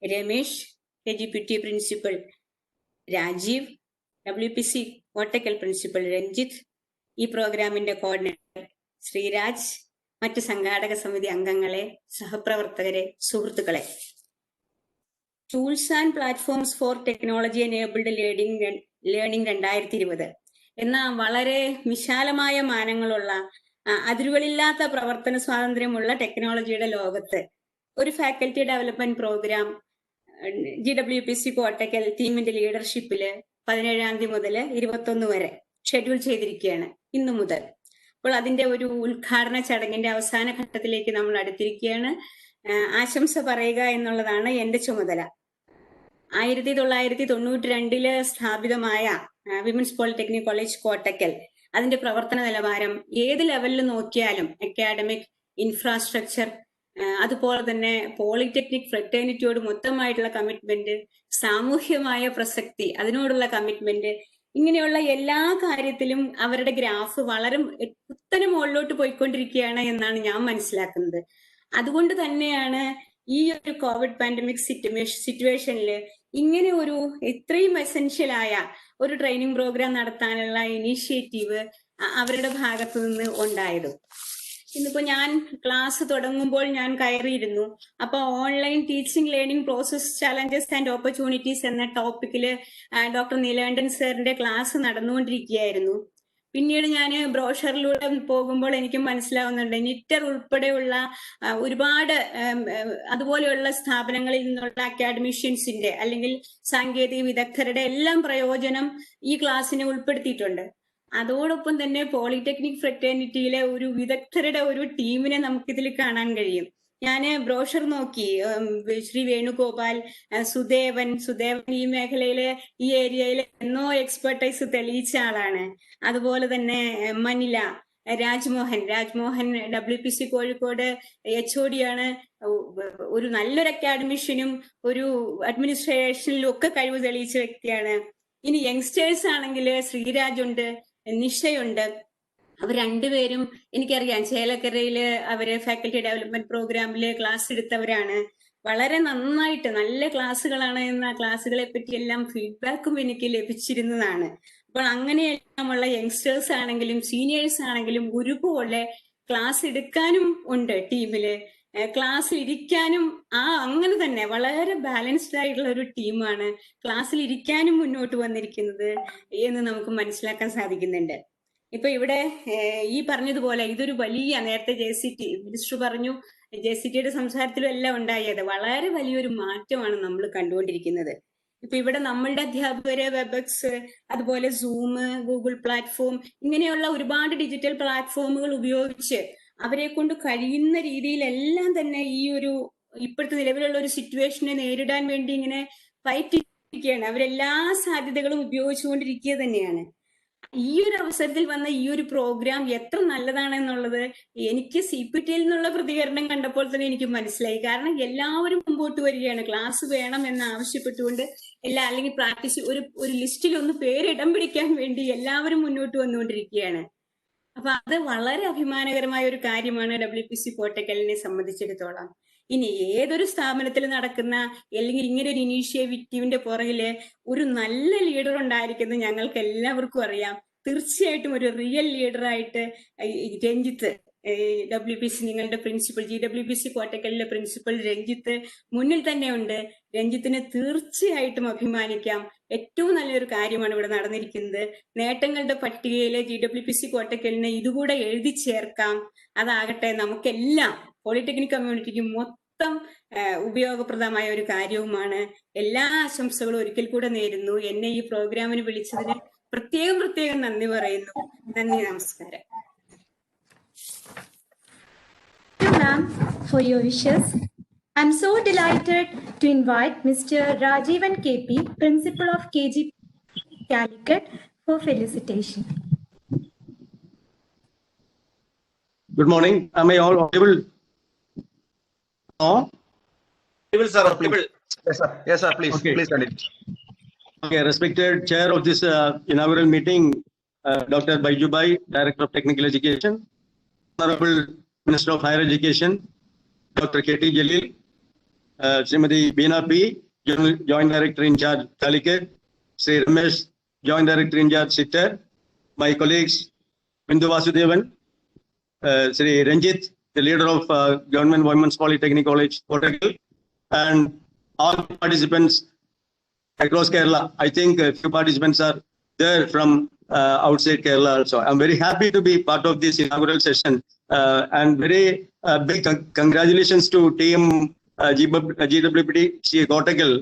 S10: Ramesh, KGPT principal Rajeev, WPC Kottakkal principal Ranjith, ഈ പ്രോഗ്രാമിന്റെ കോർഡിനേറ്റർ ശ്രീരാജ്, മറ്റ് സംഘാടക സമിതി അംഗങ്ങളെ, സഹപ്രവർത്തകരെ, സുഹൃത്തുക്കളെ. Tools and platforms four technology enabled learning 2020 എന്ന വളരെ വിശാലമായ മാനങ്ങളുള്ള അതിരുകളില്ലാത്ത പ്രവർത്തന സ്വാതന്ത്ര്യമുള്ള ടെക്നോളജിയുടെ ലോകത്ത് ഒരു faculty development programme GWPC Kottakkal ടീമിന്റെ ലീഡർഷിപ്പില് 17-ാം തീയതി മുതൽ 21 വരെ ഷെഡ്യൂൾ ചെയ്തിരിക്കുകയാണ്, ഇന്നു മുതൽ. അപ്പോൾ അതിന്റെ ഒരു ഉദ്ഘാടന ചടങ്ങിന്റെ അവസാന ഘട്ടത്തിലേക്ക് നമ്മൾ അടുത്തിരിക്കുകയാണ്. ആശംസ പറയുക എന്നുള്ളതാണ് എന്റെ ചുമതല. 1992 സ്ഥാപിതമായ വിമൻസ് പോളിടെക്നിക് കോളേജ് കോട്ടക്കൽ, അതിന്റെ പ്രവർത്തന നിലവാരം ഏത് ലെവലിൽ നോക്കിയാലും അക്കാഡമിക്, ഇൻഫ്രാസ്ട്രക്ചർ, അതുപോലെ തന്നെ പോളിടെക്നിക് ഫ്രറ്റേണിറ്റിയോട് മൊത്തമായിട്ടുള്ള കമ്മിറ്റ്മെന്റ്, സാമൂഹ്യമായ പ്രസക്തി, അതിനോടുള്ള കമ്മിറ്റ്മെന്റ്, ഇങ്ങനെയുള്ള എല്ലാ കാര്യത്തിലും അവരുടെ ഗ്രാഫ് വളരെ കുത്തനെ മുകളിലോട്ട് പോയിക്കൊണ്ടിരിക്കുകയാണ് എന്നാണ് ഞാൻ മനസ്സിലാക്കുന്നത്. അതുകൊണ്ട് തന്നെയാണ് ഈ ഒരു കോവിഡ് പാൻഡമിക് സിറ്റുവേഷനിൽ ഇങ്ങനെ ഒരു ഇത്രയും എസെൻഷ്യലായ ഒരു ട്രെയിനിങ് പ്രോഗ്രാം നടത്താനുള്ള ഇനീഷ്യേറ്റീവ് അവരുടെ ഭാഗത്തു നിന്ന് ഉണ്ടായത്. ഇന്നിപ്പോ ഞാൻ ക്ലാസ് തുടങ്ങുമ്പോൾ ഞാൻ കയറിയിരുന്നു. അപ്പൊ online teaching learning process challenges and opportunities എന്ന ടോപ്പിക്കില് ഡോക്ടർ നീലകണ്ഠൻ സാറിന്റെ ക്ലാസ് നടന്നുകൊണ്ടിരിക്കുകയായിരുന്നു. പിന്നീട് ഞാൻ ബ്രോഷറിലൂടെ പോകുമ്പോൾ എനിക്ക് മനസ്സിലാവുന്നുണ്ട് നിറ്റർ ഉൾപ്പെടെയുള്ള ഒരുപാട് അതുപോലെയുള്ള സ്ഥാപനങ്ങളിൽ നിന്നുള്ള അക്കാഡമിഷ്യൻസിന്റെ അല്ലെങ്കിൽ സാങ്കേതിക വിദഗ്ധരുടെ എല്ലാം പ്രയോജനം ഈ ക്ലാസ്സിനെ ഉൾപ്പെടുത്തിയിട്ടുണ്ട്. അതോടൊപ്പം തന്നെ പോളിടെക്നിക് ഫ്രറ്റേണിറ്റിയിലെ ഒരു വിദഗ്ധരുടെ ഒരു ടീമിനെ നമുക്കിതിൽ കാണാൻ കഴിയും. ഞാൻ ബ്രോഷർ നോക്കി. ശ്രീ വേണുഗോപാൽ, സുദേവൻ ഈ മേഖലയിലെ ഈ ഏരിയയിലെ എന്നോ എക്സ്പെർട്ടൈസ് തെളിയിച്ച ആളാണ്. അതുപോലെ തന്നെ Manila Rajmohan WPC Kozhikode HOD ആണ്. ഒരു നല്ലൊരു അക്കാഡമിഷ്യനും ഒരു അഡ്മിനിസ്ട്രേഷനിലും ഒക്കെ കഴിവ് തെളിയിച്ച വ്യക്തിയാണ്. ഇനി യങ്സ്റ്റേഴ്സ് ആണെങ്കിൽ ശ്രീരാജ് ഉണ്ട്, നിഷയുണ്ട്. അവർ രണ്ടുപേരും എനിക്കറിയാം ചേലക്കരയില് അവര് ഫാക്കൽറ്റി ഡെവലപ്മെന്റ് പ്രോഗ്രാമില് ക്ലാസ് എടുത്തവരാണ്. വളരെ നന്നായിട്ട് നല്ല ക്ലാസ്സുകളാണ് എന്ന ക്ലാസ്സുകളെ പറ്റിയെല്ലാം ഫീഡ്ബാക്കും എനിക്ക് ലഭിച്ചിരുന്നതാണ്. അപ്പോൾ അങ്ങനെയെല്ലാമുള്ള യങ്സ്റ്റേഴ്സ് ആണെങ്കിലും സീനിയേഴ്സ് ആണെങ്കിലും ഒരുപോലെ ക്ലാസ് എടുക്കാനും ഉണ്ട് ടീമില്, ക്ലാസ്സിൽ ഇരിക്കാനും അങ്ങനെ തന്നെ വളരെ ബാലൻസ്ഡ് ആയിട്ടുള്ള ഒരു ടീമാണ് ക്ലാസ്സിൽ ഇരിക്കാനും മുന്നോട്ട് വന്നിരിക്കുന്നത് എന്ന് നമുക്ക് മനസ്സിലാക്കാൻ സാധിക്കുന്നുണ്ട്. ഇപ്പൊ ഇവിടെ ഈ പറഞ്ഞതുപോലെ ഇതൊരു വലിയ, നേരത്തെ JCT മിനിസ്റ്റർ പറഞ്ഞു, JCTയുടെ സംസാരത്തിലും എല്ലാം ഉണ്ടായത് വളരെ വലിയൊരു മാറ്റമാണ് നമ്മൾ കണ്ടുകൊണ്ടിരിക്കുന്നത്. ഇപ്പൊ ഇവിടെ നമ്മളുടെ അധ്യാപകര് വെബെക്സ്, അതുപോലെ സൂം, ഗൂഗിൾ പ്ലാറ്റ്ഫോം, ഇങ്ങനെയുള്ള ഒരുപാട് ഡിജിറ്റൽ പ്ലാറ്റ്ഫോമുകൾ ഉപയോഗിച്ച് അവരെ കൊണ്ട് കഴിയുന്ന രീതിയിലെല്ലാം തന്നെ ഈ ഒരു ഇപ്പോഴത്തെ നിലവിലുള്ള ഒരു സിറ്റുവേഷനെ നേരിടാൻ വേണ്ടി ഇങ്ങനെ ഫൈറ്റ് ഇരിക്കുകയാണ്. അവരെല്ലാ സാധ്യതകളും ഉപയോഗിച്ചുകൊണ്ടിരിക്കുക തന്നെയാണ്. ഈ ഒരു അവസരത്തിൽ വന്ന ഈ ഒരു പ്രോഗ്രാം എത്ര നല്ലതാണെന്നുള്ളത് എനിക്ക് CPTയിൽ നിന്നുള്ള പ്രതികരണം കണ്ടപ്പോൾ തന്നെ എനിക്ക് മനസ്സിലായി. കാരണം എല്ലാവരും മുമ്പോട്ട് വരികയാണ്, ക്ലാസ് വേണം എന്ന് ആവശ്യപ്പെട്ടുകൊണ്ട് അല്ലെങ്കിൽ പ്രാക്ടീസ് ഒരു ലിസ്റ്റിൽ ഒന്ന് പേരിടം പിടിക്കാൻ വേണ്ടി എല്ലാവരും മുന്നോട്ട് വന്നുകൊണ്ടിരിക്കുകയാണ്. അപ്പൊ അത് വളരെ അഭിമാനകരമായ ഒരു കാര്യമാണ് WPC കോട്ടക്കലിനെ സംബന്ധിച്ചിടത്തോളം. ഇനി ഏതൊരു സ്ഥാപനത്തിൽ നടക്കുന്ന അല്ലെങ്കിൽ ഇങ്ങനെ ഒരു ഇനീഷ്യേറ്റീവിന്റെ പുറകില് ഒരു നല്ല ലീഡർ ഉണ്ടായിരിക്കുന്നത് ഞങ്ങൾക്ക് എല്ലാവർക്കും അറിയാം. തീർച്ചയായിട്ടും ഒരു റിയൽ ലീഡറായിട്ട് രഞ്ജിത്ത്, WPC നിങ്ങളുടെ പ്രിൻസിപ്പൽ, GWPC കോട്ടക്കലിലെ പ്രിൻസിപ്പൽ രഞ്ജിത്ത് മുന്നിൽ തന്നെ ഉണ്ട്. രഞ്ജിത്തിനെ തീർച്ചയായിട്ടും അഭിമാനിക്കാം. ഏറ്റവും നല്ലൊരു കാര്യമാണ് ഇവിടെ നടന്നിരിക്കുന്നത്. നേട്ടങ്ങളുടെ പട്ടികയിലെ GWPC കോട്ടക്കലിനെ ഇതുകൂടെ എഴുതി ചേർക്കാം. അതാകട്ടെ നമുക്കെല്ലാം പോളിടെക്നിക് കമ്മ്യൂണിറ്റിക്ക് മൊത്തം ഉപയോഗപ്രദമായ ഒരു കാര്യവുമാണ്. എല്ലാ ആശംസകളും ഒരിക്കൽ കൂടെ നേരുന്നു. എന്നെ ഈ പ്രോഗ്രാമിന് വിളിച്ചതിന് പ്രത്യേകം നന്ദി പറയുന്നു. നന്ദി, നമസ്കാരം.
S3: Thank you, ma'am, for your wishes. I'm so delighted to invite Mr. Rajivan KP, Principal of KG Calicut, for felicitation.
S11: Good morning. Am I all audible? No?
S12: Audible, sir. Audible. Yes, sir. Yes, sir. Please,
S11: Okay.
S12: please continue.
S11: Okay, respected chair of this inaugural meeting, Dr. Baijubai, Director of Technical Education, Honorable Minister of Higher Education, Dr. KT Jalil, Srimati Beena P, Joint Director in charge, Calicut, Sri Ramesh, Joint Director in charge, Sitter, my colleagues, Bindu Vasudevan, Sri Ranjit, the leader of Government Women's Polytechnic College, Kottakkal, and all participants across Kerala. I think a few participants are there from outside Kerala also. I'm very happy to be part of this inaugural session, and very big congratulations to team GWPT Kottakkal,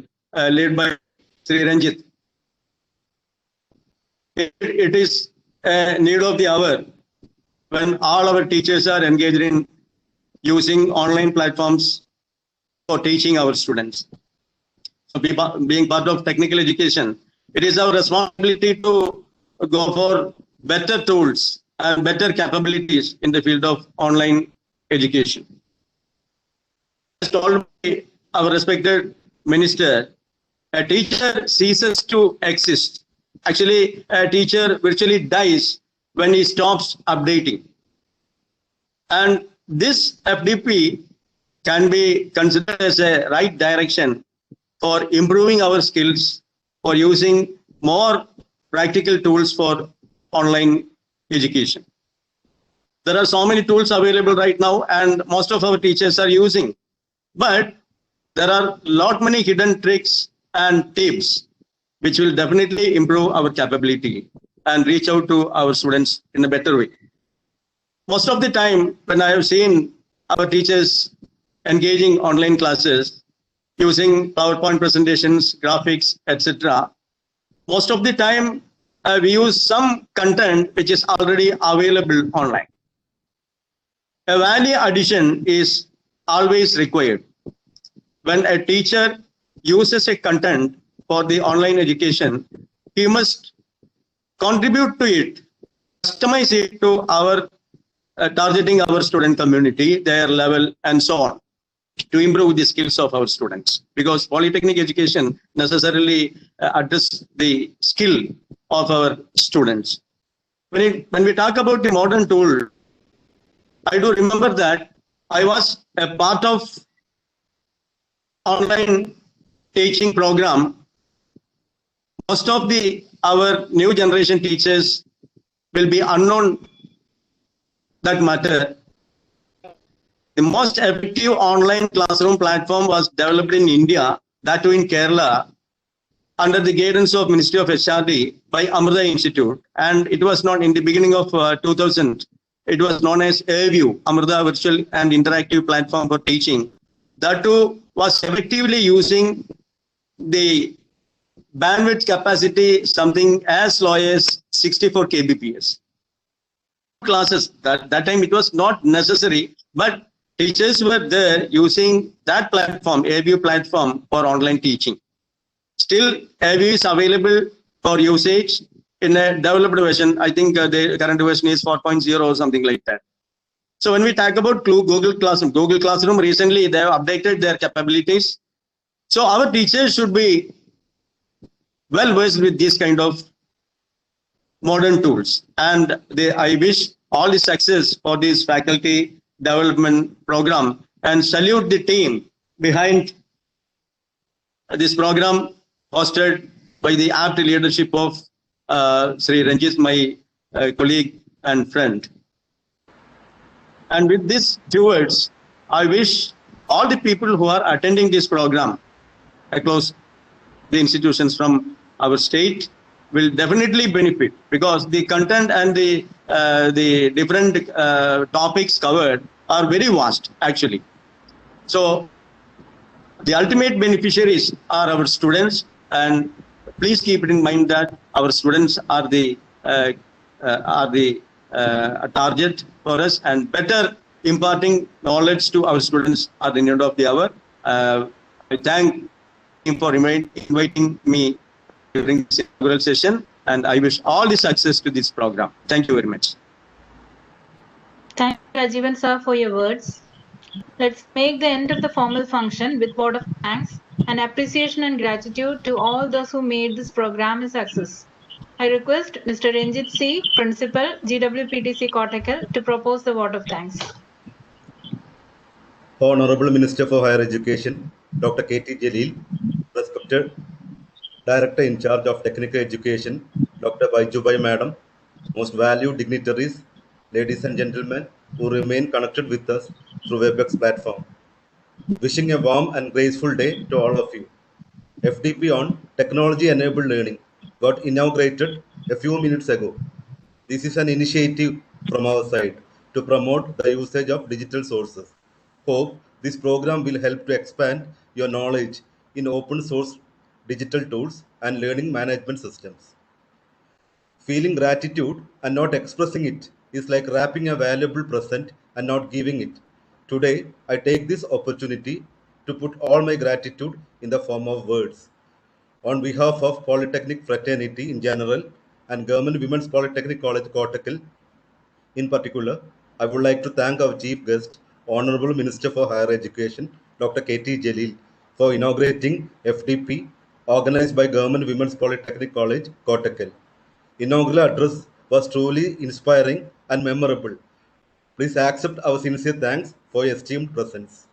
S11: led by Sri Ranjit. It is a need of the hour when all our teachers are engaged in using online platforms for teaching our students. So being part of technical education, it is our responsibility to go for better tools and better capabilities in the field of online education. As told by our respected minister, a teacher ceases to exist. Actually, a teacher virtually dies when he stops updating. And this FDP can be considered as a right direction for improving our skills, for using more practical tools for online education. There are so many tools available right now, and most of our teachers are using. But there are many hidden tricks and tips which will definitely improve our capability and reach out to our students in a better way. Most of the time, when I have seen our teachers engaging online classes, using PowerPoint presentations, graphics, etc., most of the time we use some content which is already available online. A value addition is always required. When a teacher uses a content for the online education, he must contribute to it, customize it to our targeting our student community, their level, and so on, to improve the skills of our students. Because polytechnic education necessarily address the skill of our students. When we talk about the modern tool, I do remember that I was a part of online teaching program. Most of our new generation teachers will be unknown that matter. The most effective online classroom platform was developed in India, that too in Kerala, under the guidance of Ministry of HRD by Amrita Institute. And it was not in the beginning of 2000, it was known as AView, Amrita Virtual and Interactive Platform for Teaching. That too was effectively using the bandwidth capacity something as low as 64 kbps. Classes, that time it was not necessary, but teachers were there using that platform, AView platform, for online teaching. Still, AView is available for usage in a developed version. I think the current version is 4.0 or something like that. So when we talk about Google Classroom recently they have updated their capabilities. So our teachers should be well versed with this kind of modern tools. And I wish all the success for this faculty development program and salute the team behind this program hosted by the apt leadership of Sri Ranjit, my colleague and friend. And with these two words, I wish all the people who are attending this program across the institutions from our state will definitely benefit, because the content and the different topics covered are very vast actually. So the ultimate beneficiaries are our students, and please keep it in mind that our students are the target for us, and better imparting knowledge to our students are the need of the hour. I thank him for inviting me during this inaugural session, and I wish all the success to this program. Thank you very much.
S1: Thank you, Rajivan sir, for your words. Let's make the end of the formal function with word of thanks and appreciation and gratitude to all those who made this program a success. I request Mr. Ranjit C, Principal, GWPTC Kottakkal, to propose the vote of thanks.
S13: Honorable Minister for Higher Education, Dr. K.T. Jalil, respected Director in charge of Technical Education, Dr. Baijubai Madam, most valued dignitaries, ladies and gentlemen who remain connected with us through WebEx platform. Wishing a warm and graceful day to all of you. FDP on Technology-Enabled Learning got inaugurated a few minutes ago. This is an initiative from our side to promote the usage of digital sources. Hope this program will help to expand your knowledge in open source digital tools and learning management systems. Feeling gratitude and not expressing it is like wrapping a valuable present and not giving it. Today, I take this opportunity to put all my gratitude in the form of words. On behalf of Polytechnic fraternity in general and Government Women's Polytechnic College Kottakkal in particular, I would like to thank our chief guest, Honorable Minister for Higher Education, Dr. K.T. Jalil, for inaugurating FDP organized by Government Women's Polytechnic College, Kottakkal. Inaugural address was truly inspiring and memorable. Please accept our sincere thanks for your esteemed presence.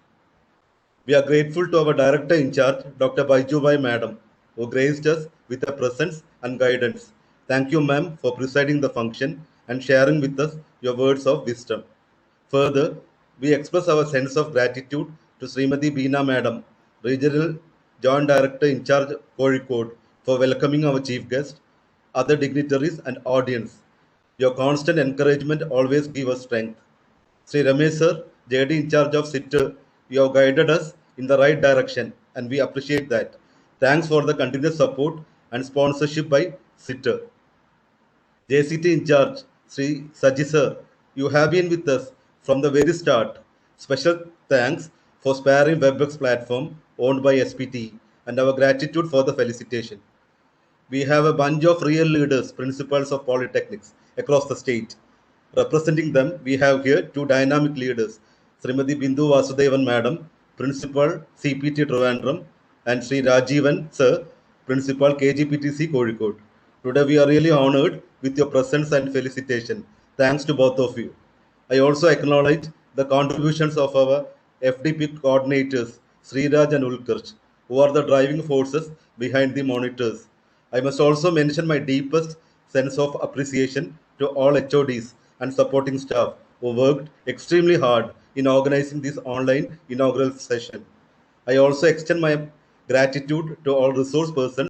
S13: We are grateful to our Director in charge, Dr. Baijubai Madam, who graced us with her presence and guidance. Thank you, ma'am, for presiding the function and sharing with us your words of wisdom. Further, we express our sense of gratitude to Srimati Beena Madam, Regional Joint Director in charge Kozhikode, for welcoming our chief guest, other dignitaries and audience. Your constant encouragement always gives us strength. Sri Ramesh sir, JD in charge of SITTER, you have guided us in the right direction and we appreciate that. Thanks for the continuous support and sponsorship by SITTER. JCT in charge, Sri Saji sir, you have been with us from the very start. Special thanks for sparing WebEx platform owned by SPT and our gratitude for the felicitation. We have a bunch of real leaders, principals of polytechnics across the state. Representing them, we have here two dynamic leaders, Srimati Bindu Vasudevan Madam, Principal CPT Trivandrum, and Sri Rajivan Sir, Principal KGPTC Kozhikode. Today we are really honored with your presence and felicitation. Thanks to both of you. I also acknowledge the contributions of our FDP coordinators, Sriraj and Ulkarsh, who are the driving forces behind the monitors. I must also mention my deepest sense of appreciation to all HODs and supporting staff who worked extremely hard in organizing this online inaugural session. I also extend my gratitude to all resource persons